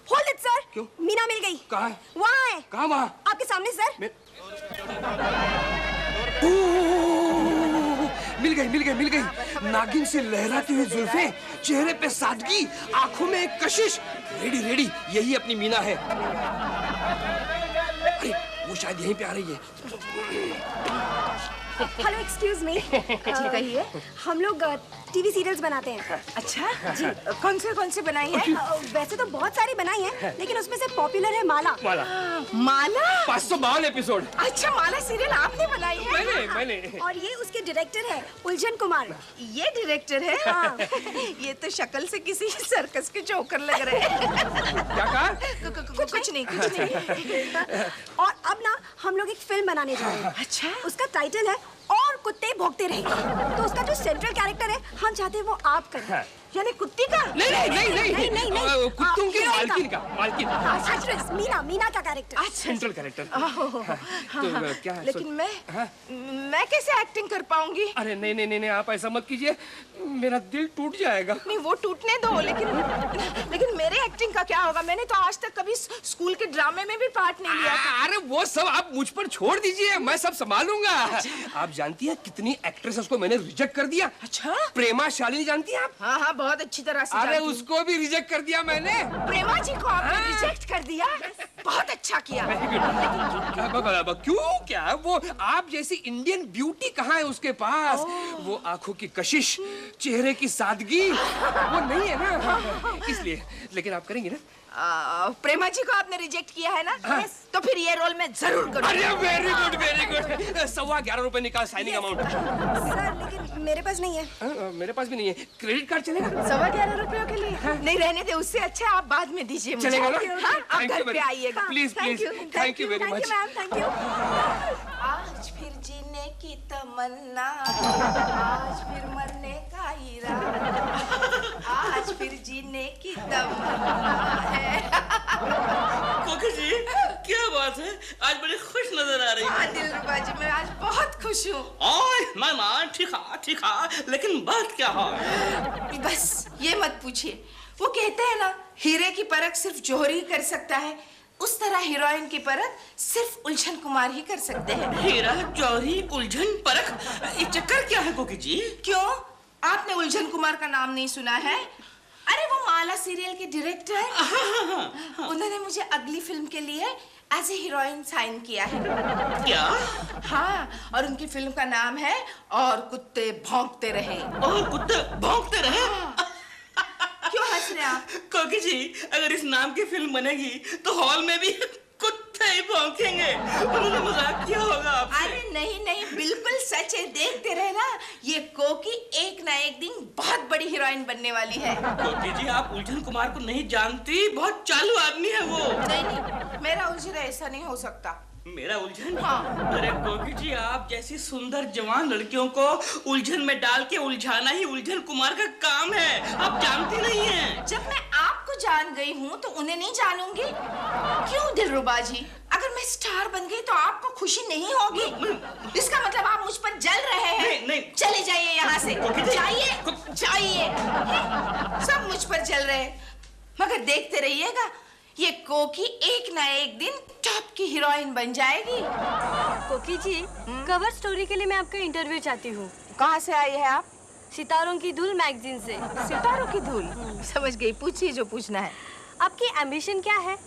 Hold it sir. क्यों? मीना मिल गई। कहाँ है? वहाँ है। कहाँ वहाँ? आपके सामने सर। मिल गई। नागिन से लहराती हुई जुल्फे, चेहरे पे सादगी, आंखों में एक कशिश। रेडी, यही अपनी मीना है। अरे वो शायद यहीं पे आ रही है। Hello, excuse me. कहिए। हम लोग टीवी सीरियल्स बनाते हैं। अच्छा जी, कौन से बनाई है? वैसे तो बहुत सारी बनाई हैं, लेकिन उसमें से पॉपुलर है माला। माला? 552 एपिसोड। अच्छा, माला सीरियल आपने बनाई है? मैंने। और ये उसके डायरेक्टर है उलझन कुमार। ये डायरेक्टर है? हाँ। ये तो शक्ल से किसी सर्कस के जोकर लग रहे हैं। क्या कहा? कुछ नहीं। और अब ना हम लोग एक फिल्म बनाने जा रहे हैं। अच्छा। उसका टाइटल है और कुत्ते भौंकते रहेंगे। तो उसका जो सेंट्रल कैरेक्टर है हम चाहते हैं वो आप करें। हाँ। यानी कुत्ती का? नहीं, कुत्तों की मालकिन का। एक्ट्रेस मीना का कैरेक्टर। Central character. तो क्या लेकिन मैं कैसे एक्टिंग कर पाऊंगी? अरे नहीं, आप ऐसा मत कीजिए, मेरा दिल टूट जाएगा। नहीं वो टूटने दो, लेकिन मेरे एक्टिंग का क्या होगा? मैंने तो आज तक कभी स्कूल के ड्रामे में भी पार्ट नहीं लिया। अरे वो सब आप मुझ पर छोड़ दीजिए, मैं सब संभालूंगा। आप जानती है कितनी एक्ट्रेसेस को मैंने रिजेक्ट कर दिया? अच्छा, प्रेमा शालिनी जानती है आप? हाँ, बहुत अच्छी तरह से। अरे उसको भी रिजेक्ट कर दिया मैंने। प्रेमा जी को आपने रिजेक्ट कर दिया? बहुत अच्छा किया। क्यों? क्या वो आप जैसी इंडियन ब्यूटी कहाँ है उसके पास? वो आंखों की कशिश, चेहरे की सादगी वो नहीं है ना, इसलिए। लेकिन आप करेंगी ना? प्रेमा जी को आपने रिजेक्ट किया है ना? तो फिर ये रोल मैं जरूर करूंगा। अरे वेरी गुड। 11.25 रुपए निकाल साइनिंग अमाउंट। सर लेकिन मेरे पास नहीं है। मेरे पास भी नहीं है। क्रेडिट कार्ड चलेगा? 11.25 रुपयों के लिए? नहीं रहने दे, उससे अच्छा आप बाद में दीजिए मुझे। चलेगा ना? आप घर पे आइएगा। Please thank you very much. Thank you. आज फिर जीने की तमन्ना, आज फिर मरने का इरादा, आज फिर जीने की तमन्ना है। कोकी जी क्या बात है, आज बड़ी खुश नजर आ रही है। हाँ दिलरुबा जी, मैं आज बहुत खुश हूँ। मैं ठीक है, लेकिन बात क्या है? बस ये मत पूछिए। वो कहते हैं ना, हीरे की परख सिर्फ जौहरी ही कर सकता है, उस तरह हीरोइन की परख सिर्फ उलझन कुमार ही कर सकते हैं। हीरा, जौहरी, उलझन, परख, ये चक्कर क्या है कोकी जी? क्यों, आपने उलझन कुमार का नाम नहीं सुना है? अरे वो माला सीरियल के डायरेक्टर हैं। उन्होंने मुझे अगली फिल्म के लिए एज ए हीरोइन साइन किया है। क्या? हाँ, और उनकी फिल्म का नाम है और कुत्ते भौंकते रहे। और कुत्ते भौंकते रहे? क्यों हंस रहे आप? कोकी जी, अगर इस नाम की फिल्म बनेगी तो हॉल में भी कुत्ते ही भौंकेंगे। उन्होंने मजाक किया होगा आपसे। अरे नहीं, बिल्कुल सच है। देखते रहे ना, ये कोकी एक ना एक दिन बहुत बड़ी हीरोइन बनने वाली है। कोकी जी, आप उलझन कुमार को नहीं जानती, बहुत चालू आदमी है वो। नहीं, मेरा उलझन ऐसा नहीं हो सकता। मेरा उलझन? हाँ। अरे कोकी जी, आप जैसी सुंदर जवान लड़कियों को उलझन में डाल के उलझाना ही उलझन कुमार का काम है। आप जानती नहीं हैं। जब मैं आपको जान गई हूँ तो उन्हें नहीं जानूंगी? क्यों दिलरुबा जी, अगर मैं स्टार बन गई तो आपको खुशी नहीं होगी? इसका मतलब आप मुझ पर जल रहे हैं। नहीं। चले जाइए यहाँ से। जाइए। सब मुझ पर जल रहे हैं, मगर देखते रहिएगा, ये कोकी एक ना एक दिन टॉप की हीरोइन बन जाएगी। कोकी जी, कवर स्टोरी के लिए मैं आपका इंटरव्यू चाहती हूँ। कहाँ से आई है आप? सितारों की धूल मैगजीन से। सितारों की धूल? समझ गई, पूछिए जो पूछना है। आपकी एम्बिशन क्या है?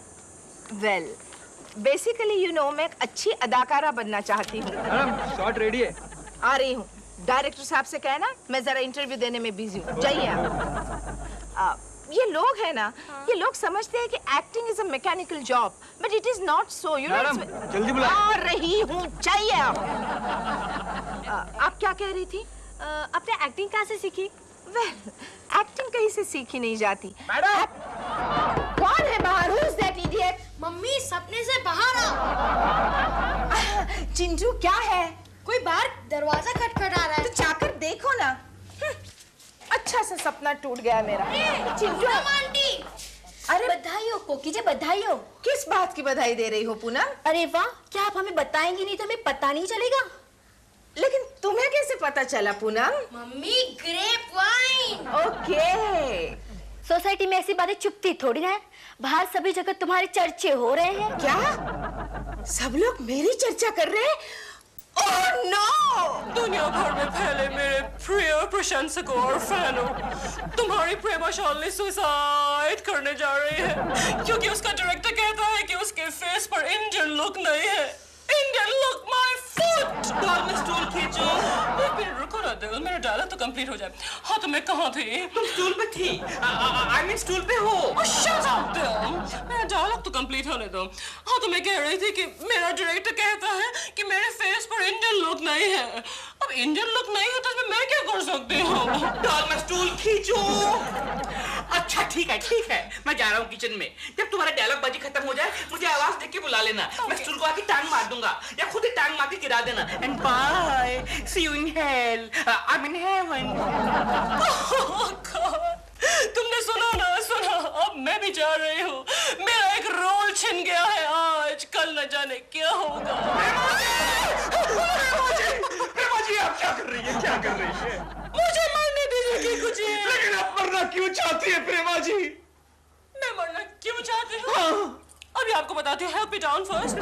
वेल, बेसिकली यू नो, मैं एक अच्छी अदाकारा बनना चाहती हूँ। मैडम शॉट रेडी है। आ रही हूँ। डायरेक्टर साहब से कहना मैं जरा इंटरव्यू देने में बिजी हूँ। जाइए आप। ये लोग है ना, ये लोग समझते हैं कि acting is a mechanical job, but it is not so. You know, जल्दी बुलाएं। आ रही हूँ, चाहिए आप क्या कह रही थी? आपने एक्टिंग कहाँ से सीखी? वेल, एक्टिंग कहीं से सीखी नहीं जाती। मैडम, कौन है बाहर? Who's that idiot? मम्मी, सपने से बाहर आओ। चिंटू, क्या है? कोई बाहर दरवाजा खटखटा रहा है। तो जाकर देखो ना। अच्छा सा सपना टूट गया मेरा। चिंटू आंटी, अरे बधाई हो कोकी जी, बधाई हो। किस बात की बधाई दे रही हो पूनम? अरे वाह, क्या आप हमें बताएंगी नहीं तो हमें पता नहीं चलेगा? लेकिन तुम्हें कैसे पता चला Poonam? Mummy, grape wine. Okay. Society में ऐसी बातें चुपती थोड़ी ना है, बाहर सभी जगह तुम्हारे चर्चे हो रहे हैं। क्या सब लोग मेरी चर्चा कर रहे हैं? Oh no! दुनिया भर में फैले मेरे प्रिय प्रशंसकों और फैनों, तुम्हारी प्रेमा शालिनी सुसाइड करने जा रही है क्योंकि उसका डायरेक्टर कहता है कि उसके फेस पर इंडियन लुक नहीं है। Indian look my foot. डाल में स्टूल खींचो। एक मिनट रुको ना दिल, मेरा डायलॉग तो कंप्लीट हो जाए। हाँ, तो मैं कहाँ थी? तुम स्टूल पे थी। आई मीन स्टूल पे हो। शट अप दिल, मेरा डायलॉग तो कंप्लीट होने दो। हाँ, तो मैं कह रही थी कि मेरा डायरेक्टर कहता है कि मेरे फेस पर इंडियन लुक नहीं है। अब अब इंडियन लुक नहीं है तो इसमें मैं क्या कर सकती हूँ? डॉल मैं स्टूल खींचूं? अच्छा ठीक है, मैं जा रहा हूँ किचन में। जब तुम्हारा डायलॉग बाजी खत्म हो जाए मुझे आवाज देख के बुला लेना। मैं स्टूल को आके टांग मार दूंगा या खुद ही टांग मार के गिरा देना। And bye, see you in hell, I mean heaven. तुमने सुना, अब मैं भी जा रही हूँ। मेरा एक रोल छिन गया है आज, कल न जाने क्या होगा। प्रेमा जी आप क्या कर रही है? मुझे मरने दीजिए कुछ। लेकिन आप मरना क्यों चाहती है प्रेमा जी? मैं मरना क्यों चाहती हूँ? अभी आपको बताती हूँ। Help me down first.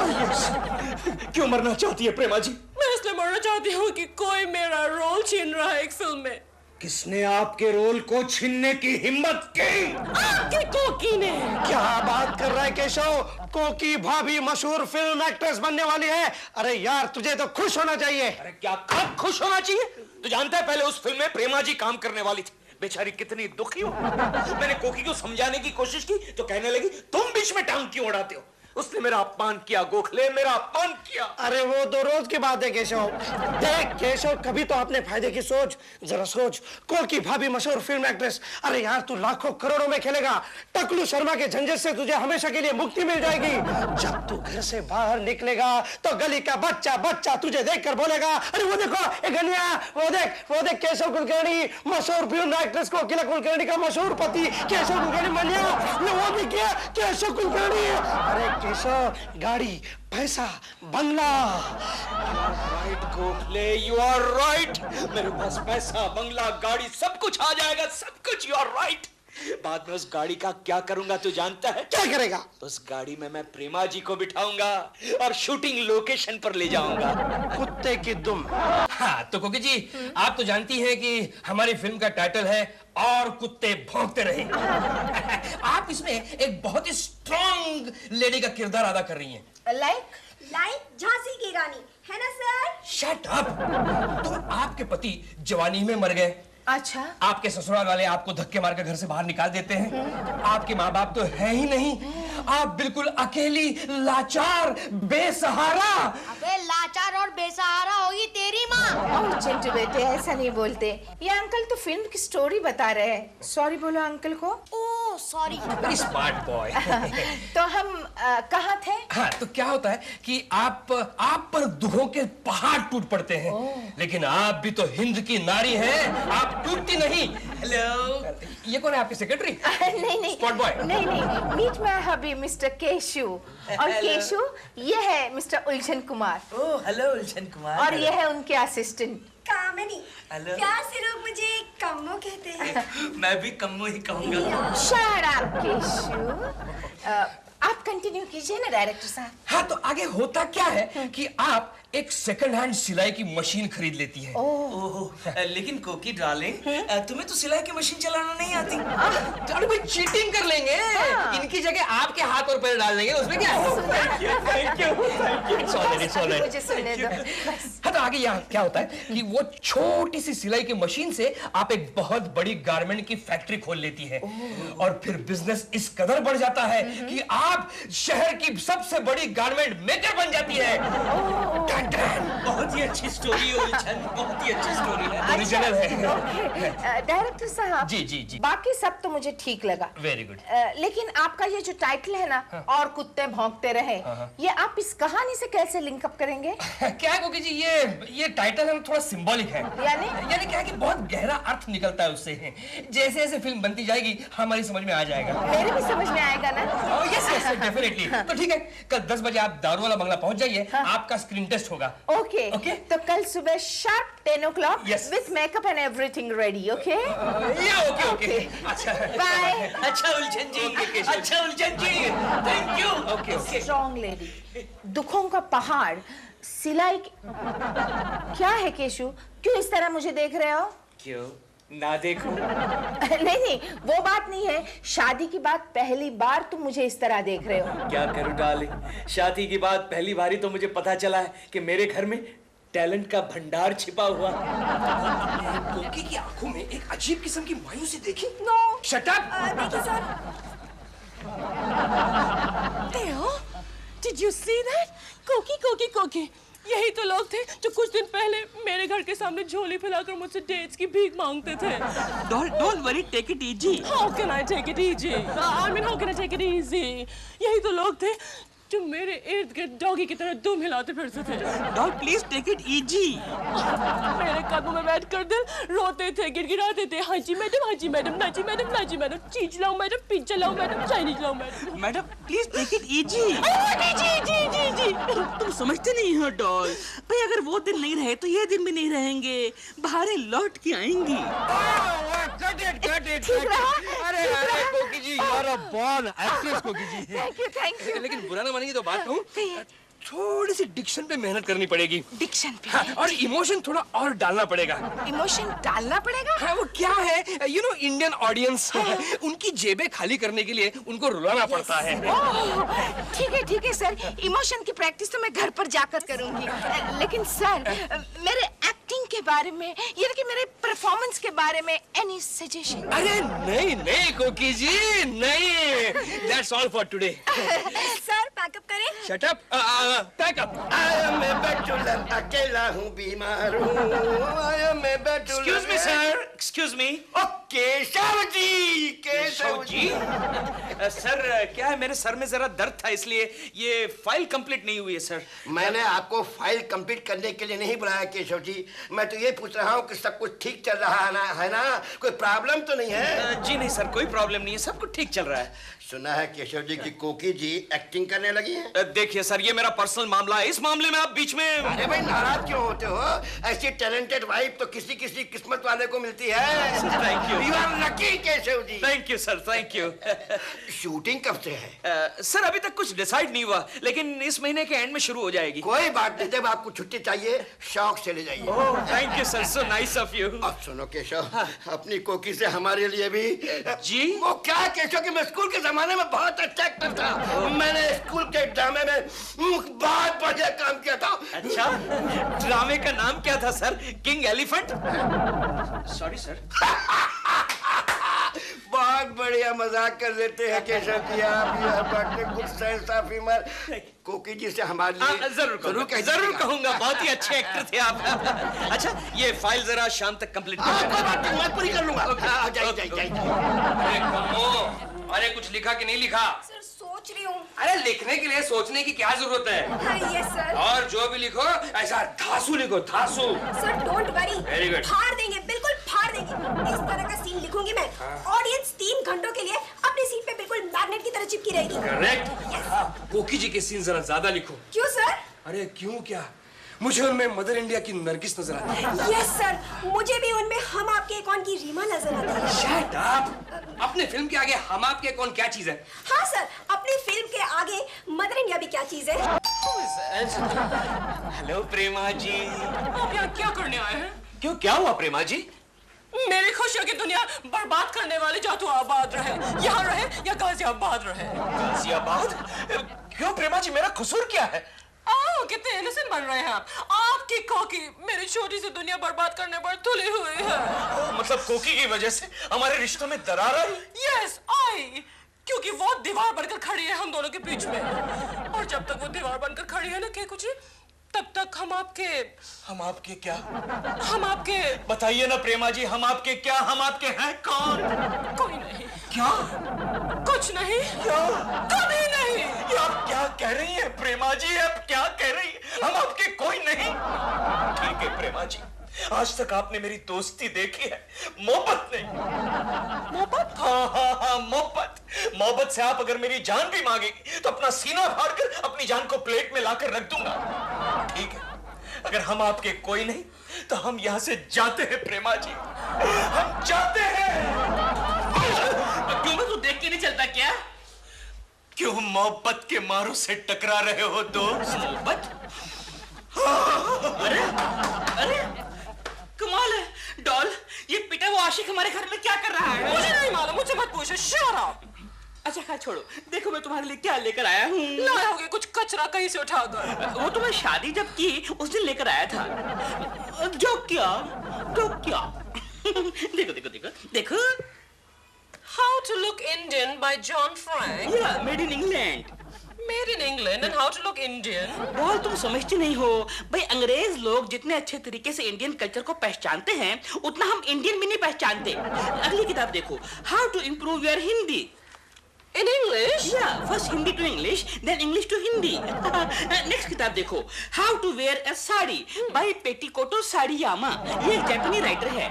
क्यों मरना चाहती है प्रेमा जी? मैं इसलिए मरना चाहती हूँ कि कोई मेरा रोल छीन रहा है एक फिल्म में। किसने आपके रोल को छीनने की हिम्मत की? आपकी कोकी ने। क्या बात कर रहा है केशव? कोकी भाभी मशहूर फिल्म एक्ट्रेस बनने वाली है। अरे यार तुझे तो खुश होना चाहिए। अरे क्या कब खुश होना चाहिए? तू जानता है पहले उस फिल्म में प्रेमा जी काम करने वाली थी, बेचारी कितनी दुखी हो। मैंने कोकी को समझाने की कोशिश की तो कहने लगी तुम बीच में टांग क्यों उड़ाते हो। उसने मेरा अपमान किया गोखले, मेरा अपमान किया। अरे वो तो रोज की बात है केशव। देख केशव, कभी तो अपने फायदे की सोच। जरा सोच, कोकी भाभी मशहूर फिल्म एक्ट्रेस। अरे यार तू लाखों करोड़ों में खेलेगा। टकलू शर्मा के झंझट से तुझे हमेशा के लिए मुक्ति मिल जाएगी। जब तू घर से बाहर निकलेगा तो गली का बच्चा तुझे देखकर बोलेगा अरे वो देखो एक गनिया, वो देख केशव कुलकर्णी, मशहूर फिल्म एक्ट्रेस कोकिला कुलकर्णी का मशहूर पति केशव कुलकर्णी मनिया। वो देखिए केशव कुलकर्णी। अरे केशव, गाड़ी, पैसा, बंगला। Right Gokhale, you are right. मेरे पास पैसा, बंगला, गाड़ी सब कुछ आ जाएगा, सब कुछ। You are right. बाद में उस गाड़ी का क्या करूंगा तू जानता है? क्या करेगा? उस गाड़ी में मैं प्रेमा जी को बिठाऊंगा और शूटिंग लोकेशन पर ले जाऊंगा। कुत्ते की दुम। हाँ तो कोकी जी आप तो जानती हैं कि हमारी फिल्म का टाइटल है और कुत्ते भौंकते रहे। आप इसमें एक बहुत ही स्ट्रॉन्ग लेडी का किरदार अदा कर रही हैं। लाइक झांसी की रानी है ना सर? Shut up. तो आपके पति जवानी में मर गए। अच्छा, आपके ससुराल वाले आपको धक्के मारकर घर से बाहर निकाल देते हैं। आपके माँ बाप तो है ही नहीं। आप बिल्कुल अकेली, लाचार, बेसहारा। अबे लाचार और बेसहारा होगी तेरी माँ। चिंटू बेटे ऐसा नहीं बोलते। ये अंकल तो फिल्म की स्टोरी बता रहे हैं। सॉरी बोलो अंकल को। Oh sorry. Very smart boy. तो हम कहाँ थे? हाँ तो क्या होता है कि आप पर दुखों के पहाड़ टूट पड़ते हैं। लेकिन आप भी तो हिंद की नारी हैं, आप टूटती नहीं। हेलो, ये कौन है आपकी सेक्रेटरी? नहीं स्पॉट बॉय। नहीं meet my hubby mister Keshu. और केशु ये है मिस्टर उलझन कुमार। ओह हेलो उलझन कुमार। और ये है उनके असिस्टेंट कामिनी। प्यार से लोग मुझे कम्मो कहते हैं। मैं भी कम्मो ही कहूंगा। Shut up Keshu. आप कंटिन्यू कीजिए ना डायरेक्टर साहब। हाँ तो आगे होता क्या है कि आप एक सेकंड हैंड सिलाई की मशीन खरीद लेती है। ओह लेकिन कोकी डार्लिंग तुम्हें तो सिलाई की मशीन चलाना नहीं आती। अरे भाई चीटिंग कर लेंगे। इनकी जगह आपके हाथ और पैर डाल देंगे, उसमें क्या है? Thank you. मुझे सुनने दो। हाँ तो आगे यहाँ क्या होता है कि वो छोटी सी सिलाई की मशीन से आप एक बहुत बड़ी गारमेंट की फैक्ट्री खोल लेती है। और फिर बिजनेस इस कदर बढ़ जाता है कि आप शहर की सबसे बड़ी गारमेंट मेकर बन जाती है। बहुत ही अच्छी स्टोरी है उलझन, बहुत ही अच्छी स्टोरी है। ओरिजिनल है। डायरेक्टर साहब जी। बाकी सब तो मुझे ठीक लगा। Very good. लेकिन आपका ये जो टाइटल है ना, और कुत्ते भौंकते रहे, ये आप इस कहानी से कैसे लिंकअप करेंगे? क्या है कोकी जी, ये टाइटल है थोड़ा सिंबॉलिक है। यानी क्या है कि बहुत गहरा अर्थ निकलता है उससे। जैसे जैसे फिल्म बनती जाएगी हमारी समझ में आ जाएगा। मेरे भी समझ में आएगा ना? Yes definitely. तो ठीक है, कल 10 बजे आप दारू वाला बंगला पहुंच जाइए। आपका स्क्रीन टेस्ट होगा। ओके। तो कल सुबह sharp 10 o'clock Yes. with makeup and everything ready, okay? Okay. अच्छा Bye. अच्छा उलझन जी, अच्छा Uljhan ji, thank you. Okay. Strong lady. दुखों का पहाड़, सिलाई क्या है केशु? क्यों इस तरह मुझे देख रहे हो? क्यों ना देखो? नहीं वो बात नहीं है। शादी की बात पहली बार तुम मुझे इस तरह देख रहे हो। क्या करूं डार्लिंग, शादी की बात पहली बारी तो मुझे पता चला है कि मेरे घर में टैलेंट का भंडार छिपा हुआ। कोकी की आंखों में एक अजीब किस्म की मायूसी देखी। नो। Shut up. देखिए sir. Theo, did you see that? Koki. यही तो लोग थे जो कुछ दिन पहले मेरे घर के सामने झोली फैलाकर मुझसे डेट्स की भीख मांगते थे। Don't worry, take it easy. How can I take it easy? I mean, how can I take it easy? यही तो लोग थे जो मेरे इर्द गिर्द डॉगी की तरह दुम हिलाते फिरते थे। Don't please take it easy. मेरे कदमों में बैठकर दिल रोते थे, गिड़गिड़ाते थे। हाँ जी मैडम, हाँ जी मैडम, ना जी मैडम, ना जी मैडम, चीज लाओ मैडम, पिज्जा लाओ मैडम, चाइनीज लाओ madam. Madam please take it easy. जी। तुम समझते नहीं हो डॉल, भाई अगर वो दिन नहीं रहे तो ये दिन भी नहीं रहेंगे, बाहर लौट के आएंगी। अरे Koki ji, you are a born actress Koki ji. Thank you. लेकिन बुरा ना मानेंगे तो बात कहूं, थोड़ी सी डिक्शन पे मेहनत करनी पड़ेगी। डिक्शन पे? हाँ, और इमोशन थोड़ा और डालना पड़ेगा। इमोशन डालना पड़ेगा? हाँ, वो क्या है, यू नो इंडियन ऑडियंस, उनकी जेबें खाली करने के लिए उनको रुलाना पड़ता है। ठीक है सर, इमोशन की प्रैक्टिस तो मैं घर पर जाकर करूंगी। लेकिन सर, मेरे एक्टिंग के बारे में, यानी कि मेरे परफॉर्मेंस के बारे में एनी सजेशन? अरे नहीं कोकी जी, नहीं। That's all for today. Sir packup करें? Shut up, packup. मैं बैचलर अकेला हूँ, बीमार हूँ। Excuse me, sir. Excuse me. Keshav ji. Sir क्या है, मेरे सर में जरा दर्द था, इसलिए ये फाइल कंप्लीट नहीं हुई है सर। मैंने आपको फाइल कंप्लीट करने के लिए नहीं बुलाया केशव जी, मैं तो ये पूछ रहा हूँ कि सब कुछ ठीक चल रहा है ना, कोई प्रॉब्लम तो नहीं है? जी नहीं सर, कोई प्रॉब्लम नहीं है, सब कुछ ठीक चल रहा है। सुना है केशव जी की कोकी जी एक्टिंग करने लगी है। देखिए सर, ये मेरा पर्सनल मामला है, इस मामले में आप बीच में। अरे भाई नाराज क्यों होते हो? ऐसी टैलेंटेड वाइफ तो किसी किस्मत वाले को मिलती है। Thank you. You are lucky Keshav ji. Thank you sir, thank you. Shooting कब से है? सर अभी तक कुछ डिसाइड नहीं हुआ, लेकिन इस महीने के एंड में शुरू हो जाएगी। कोई बात नहीं, जब आपको छुट्टी चाहिए शौक से ले जाइए। Thank you sir, so nice of you. अब सुनो केशव, अपनी कोकी से हमारे लिए भी। जी? वो क्या केशव कि मैं स्कूल के जमाने में बहुत अच्छा एक्टर था, मैंने स्कूल के ड्रामे में बहुत बढ़िया काम किया था। अच्छा, ड्रामे का नाम क्या था sir? King elephant? Sorry sir. बहुत बढ़िया मजाक कर लेते हैं केशव जी आप। You have good sense of humour. कोकी जी से हमारे लिए जरूर कहूंगा, बहुत ही अच्छे एक्टर थे आप। अच्छा, ये फाइल जरा शाम तक कंप्लीट कर। मैं पूरी कर लूंगा। अरे कुछ लिखा कि नहीं लिखा? सर सोच रही हूँ। अरे लिखने के लिए सोचने की क्या जरूरत है? हाँ यस सर। और जो भी लिखो ऐसा धांसू लिखो, धांसू। Sir don't worry, Very good. फाड़ देंगे, बिल्कुल फाड़ देंगे। इस तरह का सीन लिखूंगी मैं, ऑडियंस 3 घंटों के लिए अपनी सीट पे बिल्कुल मैग्नेट की तरह चिपकी रहेगी। करेक्ट। कोकी जी के सीन जरा ज्यादा लिखो। क्यों सर? अरे क्यों क्या, मुझे उनमें मदर इंडिया की नरगिस नजर आती है। यस सर, मुझे भी उनमें हम आपके कौन की रीमा नजर आती है। Shut up. अपने फिल्म के आगे हम आपके कौन क्या चीज है? हाँ सर, अपनी फिल्म के आगे मदर इंडिया भी क्या चीज है। हेलो प्रेमा जी। आप यहाँ क्या करने आए हैं? क्यों, क्या हुआ प्रेमा जी? मेरी खुशियों की दुनिया बर्बाद करने वाले जा तो आबाद रहे, यहाँ रहे या गाजियाबाद रहे। गाजियाबाद? क्यों प्रेमा जी, मेरा कसूर क्या है? कितने इनोसेंट बन रहे हैं आप। आपकी कोकी मेरी छोटी सी दुनिया बर्बाद करने पर तुली हुई है। मतलब कोकी की वजह से हमारे रिश्तों में दरार आई? यस आई, क्योंकि वो दीवार बनकर खड़ी है हम दोनों के बीच में, और जब तक वो दीवार बनकर खड़ी है ना केकुची, तब तक हम आपके क्या? हम आपके बताइए ना प्रेमा जी, हम आपके क्या, हम आपके हैं कौन? कोई नहीं। क्या? कुछ नहीं। क्या? कभी नहीं। ये आप क्या कह रही हैं प्रेमा जी, आप क्या कह रही हैं? हम आपके कोई नहीं। ठीक है प्रेमा जी, आज तक आपने मेरी दोस्ती देखी है, मोहब्बत नहीं। मोहब्बत? हाँ, मोहब्बत से आप अगर मेरी जान भी मांगेगी तो अपना सीना फाड़कर अपनी जान को प्लेट में लाकर रख दूंगा। ठीक है, अगर हम आपके कोई नहीं तो हम यहाँ से जाते हैं प्रेमा जी, हम जाते हैं। क्यों मैं तू देख के नहीं चलता क्या? क्यों मोहब्बत के मारों से टकरा रहे हो दोस्त? मोहब्बत? अरे कमाल है डॉल, ये पिटा वो आशिक हमारे घर में क्या कर रहा है? मुझे नहीं मालूम, मुझे मत पूछो। Shut up. अच्छा खैर छोड़ो, देखो मैं तुम्हारे लिए क्या लेकर आया हूँ। लाया होगे कुछ कचरा कहीं से उठाकर। वो तो मैं शादी जब की उस दिन लेकर आया था। जो क्या देखो How to Look Indian by John Frank. Yeah, made in England. Made in England and how to look Indian. Doll, तुम समझते नहीं हो भाई, अंग्रेज लोग जितने अच्छे तरीके से इंडियन कल्चर को पहचानते हैं उतना हम इंडियन भी नहीं पहचानते। अगली किताब देखो, how to improve your Hindi. In English? Yeah, first Hindi to English, then English to Hindi. Next किताब देखो, How to wear a sari by Petticoat Sariyama। ये एक जापानी राइटर है।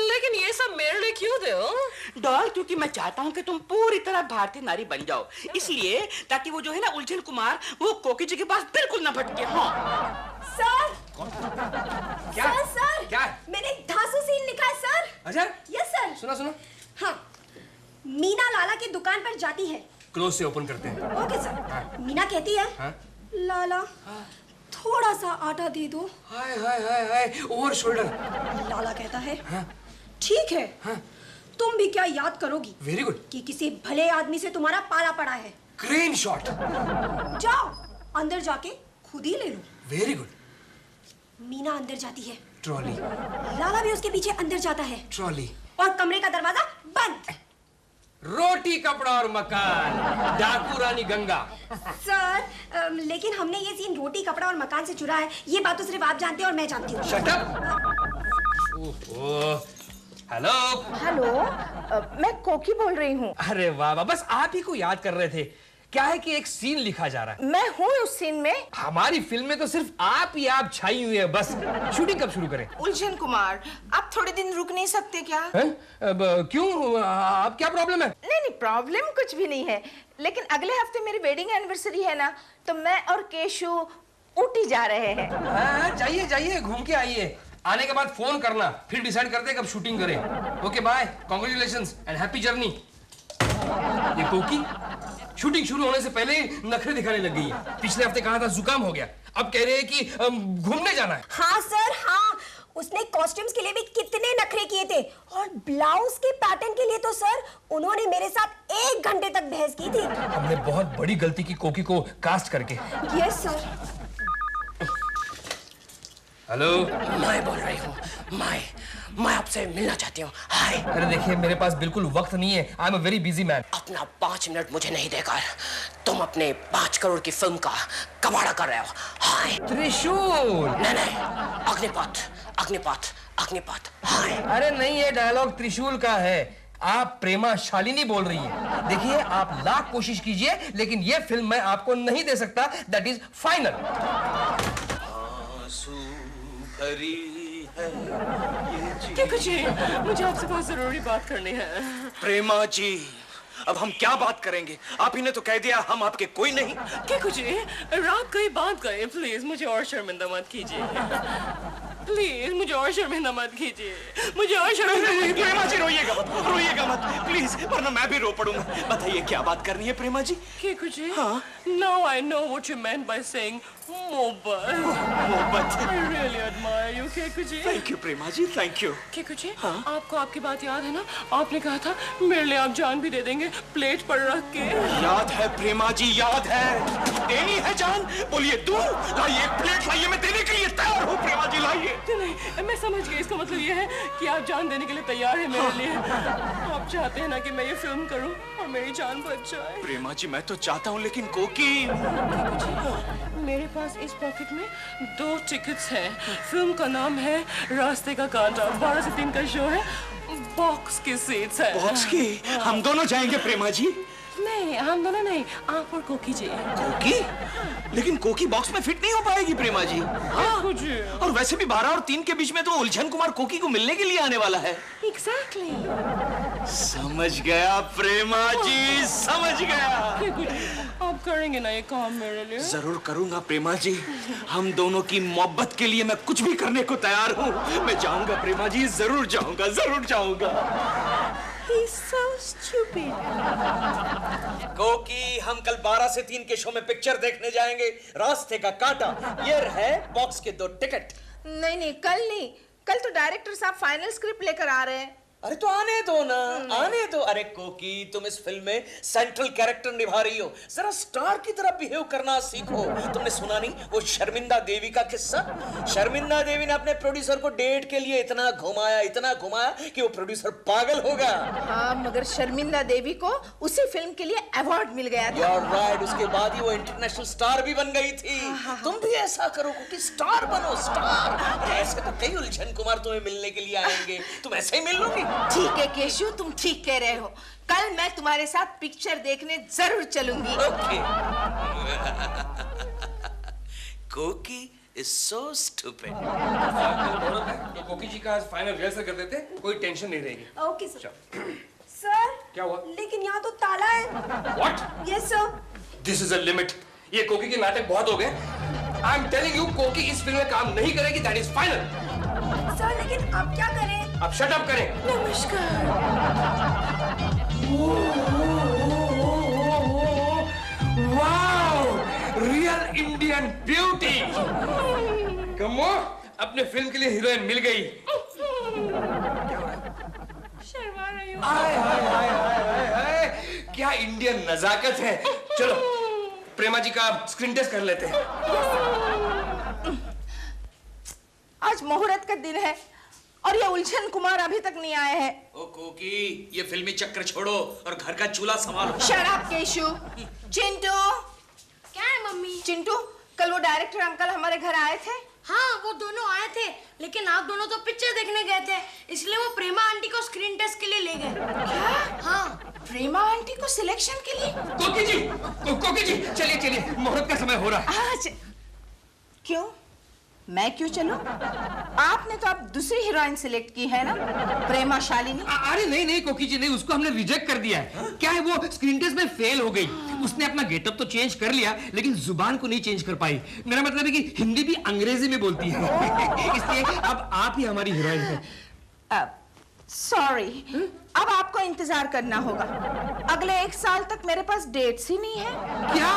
लेकिन ये सब मेरे लिए क्यों दे हो? डॉल, क्योंकि मैं चाहता हूँ कि तुम पूरी तरह भारतीय नारी बन जाओ, इसलिए ताकि वो जो है ना उलझन कुमार, वो कोकी जी के पास बिल्कुल ना भटके। हाँ सर। क्या? सर क्या? मैंने एक धांसू सीन लिखा है सर। अच्छा? Yes sir. सुनो सुनो। हाँ, मीना लाला की दुकान पर जाती है। क्लोज से ओपन करते हैं। Okay sir. मीना कहती है, लाला थोड़ा सा आटा दे दो। हाय हाय हाय हाय, ओवर शोल्डर। लाला कहता है, ठीक है, तुम भी क्या याद करोगी? Very good. कि किसी भले आदमी से तुम्हारा पाला पड़ा है। Crane shot. जाओ अंदर जाके खुद ही ले लो। Very good. मीना अंदर जाती है। ट्रॉली। लाला भी उसके पीछे अंदर जाता है। ट्रॉली। और कमरे का दरवाजा बंद। रोटी कपड़ा और मकान, डाकू रानी गंगा। सर, लेकिन हमने ये सीन रोटी कपड़ा और मकान से चुरा है, ये बात तो सिर्फ आप जानते हैं और मैं जानती हूँ। Shut up. ओहो। हेलो। हेलो, मैं कोकी बोल रही हूँ। अरे वाह वाह, बस आप ही को याद कर रहे थे। क्या है कि एक सीन लिखा जा रहा है। मैं हूँ उस सीन में। हमारी फिल्म में तो सिर्फ आप ही आप छाई हुई है बस। शूटिंग कब शुरू करें? उलझन कुमार, आप थोड़े दिन रुक नहीं सकते क्या? क्यों? आप क्या प्रॉब्लम है? नहीं, प्रॉब्लम कुछ भी नहीं है, लेकिन अगले हफ्ते मेरी वेडिंग एनिवर्सरी है ना, तो मैं और केशु ऊटी जा रहे हैं। जाइए जाइए, घूम के आइए। आने के बाद फोन करना, फिर डिसाइड करते हैं कब शूटिंग करें। Okay bye, congratulations and happy journey. ये कोकी शूटिंग शुरू होने से पहले ही नखरे दिखाने लग गई है। पिछले हफ्ते कहा था जुकाम हो गया, अब कह रहे हैं कि घूमने जाना है। हाँ सर, हाँ, उसने कॉस्ट्यूम्स के लिए भी कितने नखरे किए थे, और ब्लाउज के पैटर्न के लिए तो सर उन्होंने मेरे साथ 1 घंटे तक बहस की थी। हमने बहुत बड़ी गलती की कोकी को कास्ट करके। Yes sir. हेलो। मैं बोल रही हूँ। मैं आपसे मिलना चाहती हूँ। हाय। अरे देखिए, मेरे पास बिल्कुल वक्त नहीं है। I am a very busy man. अपना 5 मिनट मुझे नहीं देकर तुम अपने 5 करोड़ की फिल्म का कबाड़ा कर रहे हो। हाय। त्रिशूल। नहीं, अग्निपथ अग्निपथ अग्निपथ। हाय। अरे नहीं, ये डायलॉग त्रिशूल का है। आप प्रेमा शालिनी बोल रही हैं। देखिए, आप लाख कोशिश कीजिए, लेकिन ये फिल्म मैं आपको नहीं दे सकता। That is final. क्या कुछ है? मुझे आपसे बहुत जरूरी बात करनी है। प्रेमा जी, अब हम क्या बात करेंगे? आप ही ने तो कह दिया हम आपके कोई नहीं। क्या कुछ है? रात कहीं बात करें प्लीज, मुझे और शर्मिंदा मत कीजिए। प्लीज मुझे और शर्मिंदा मत कीजिए, मुझे और शर्मिंदा मत कीजिए। प्रेमा जी रोइएगा मत प्लीज, वरना मैं भी रो पड़ूंगा। बताइए क्या बात करनी है प्रेमा जी? क्या कुछ है? हाँ। Now I know what you meant by saying मोहब्बत। I really admire you, क्या कुछ है? Thank you Prema ji, thank you। क्या कुछ है? हाँ? आपको आपकी बात याद है ना? आपने कहा था मेरे लिए आप जान भी दे देंगे प्लेट पर रख के। याद है प्रेमा जी, याद है। देनी है जान? बोलिए दूं? लाइए, एक प्लेट लाइए, मैं देने के लिए तैयार हूँ प्रेमा जी, लाइए। नहीं, मैं समझ गई। इसका मतलब ये है कि आप जान देने के लिए तैयार हैं मेरे लिए। आप चाहते हैं ना कि मैं ये फिल्म करूं और मेरी जान बच जाए। प्रेमा जी, मैं तो चाहता हूँ, लेकिन कोकी। मेरे पास इस पॉकेट में 2 टिकट्स हैं। फिल्म का नाम है रास्ते का कांटा। 12 से 3 का शो है। बॉक्स की सीट्स है। बॉक्स की? हम दोनों जाएंगे प्रेमा जी? नहीं, हम दोनों नहीं, आप और कोकी जी। कोकी? लेकिन कोकी बॉक्स में फिट नहीं हो पाएगी प्रेमा जी। हाँ। और वैसे भी 12 और 3 के बीच में तो उलझन कुमार कोकी को मिलने के लिए आने वाला है। Exactly। समझ गया प्रेमा जी, समझ गया। आप करेंगे ना ये काम मेरे लिए? जरूर करूंगा प्रेमा जी। हम दोनों की मोहब्बत के लिए मैं कुछ भी करने को तैयार हूँ। मैं जाऊंगा प्रेमा जी, जरूर जाऊंगा, जरूर जाऊंगा। He's so stupid। कोकी, हम कल 12 से 3 के शो में पिक्चर देखने जाएंगे, रास्ते का कांटा। ये है बॉक्स के 2 टिकट। नहीं, कल नहीं, कल तो डायरेक्टर साहब फाइनल स्क्रिप्ट लेकर आ रहे हैं। अरे तो आने दो ना, आने दो। अरे कोकी, तुम इस फिल्म में सेंट्रल कैरेक्टर निभा रही हो, जरा स्टार की तरह बिहेव करना सीखो। तुमने सुना नहीं वो शर्मिंदा देवी का किस्सा? शर्मिंदा देवी ने अपने प्रोड्यूसर को डेट के लिए इतना घुमाया कि वो प्रोड्यूसर पागल हो गया। हाँ, मगर शर्मिंदा देवी को उसी फिल्म के लिए अवार्ड मिल गया था। राइट, उसके बाद ही वो इंटरनेशनल स्टार भी बन गई थी। तुम भी ऐसा करो कि स्टार बनो, स्टार। ऐसे तो कई उलझन कुमार तुम्हें मिलने के लिए आएंगे, तुम ऐसे ही मिल लोगी। ठीक है केशु, तुम ठीक कह रहे हो। कल मैं तुम्हारे साथ पिक्चर देखने जरूर चलूंगी। ओके। कोकी is so stupid. तो कोकी जी का फाइनल रिहर्सल कर देते, कोई टेंशन नहीं रहेगी। Okay sir. सर, क्या हुआ? लेकिन यहाँ तो ताला है। What? Yes sir. This is a limit. ये कोकी के नाटक बहुत हो गए। I am telling you, कोकी इस फिल्म में काम नहीं करेगी, that is final. सर, लेकिन अब क्या करें? अब शट अप करें। नमस्कार। Wow, real Indian beauty. कमो, अपने फिल्म के लिए हीरोइन मिल गई। शर्मा रही हूँ। हाय हाय हाय हाय हाय, क्या इंडियन नजाकत है। चलो प्रेमा जी का स्क्रीन टेस्ट कर लेते हैं। आज मुहूर्त का दिन है और ये उलझन कुमार अभी तक नहीं आए हैं। ओ कोकी, ये फिल्मी चक्कर छोड़ो और घर का चूल्हा संभालो। शराब केशु। चिंटू। क्या है मम्मी? चिंटू, कल वो डायरेक्टर अंकल हमारे घर आए थे। हाँ, वो दोनों आए थे, लेकिन आप दोनों तो पिक्चर देखने गए थे, इसलिए वो प्रेमा आंटी को स्क्रीन टेस्ट के लिए ले गए। क्या? हाँ, प्रेमा आंटी को सिलेक्शन के लिए? कोकी जी, चलिए चलिए, मुहूर्त का समय हो रहा है। आज क्यों? मैं क्यों चलूं? आपने तो अब दूसरी हीरोइन सिलेक्ट की है ना, प्रेमा शालिनी। अरे नहीं नहीं कोकी जी, नहीं, उसको हमने रिजेक्ट कर दिया है। क्या है, वो स्क्रीन टेस्ट में फेल हो गई। उसने अपना गेटअप तो चेंज कर लिया, लेकिन जुबान को नहीं चेंज कर पाई। मेरा मतलब है कि हिंदी भी अंग्रेजी में बोलती है। इसलिए अब आप ही हमारी हीरोइन हैं। सॉरी, अब आपको इंतजार करना होगा। अगले 1 साल तक मेरे पास डेट्स ही नहीं है। क्या?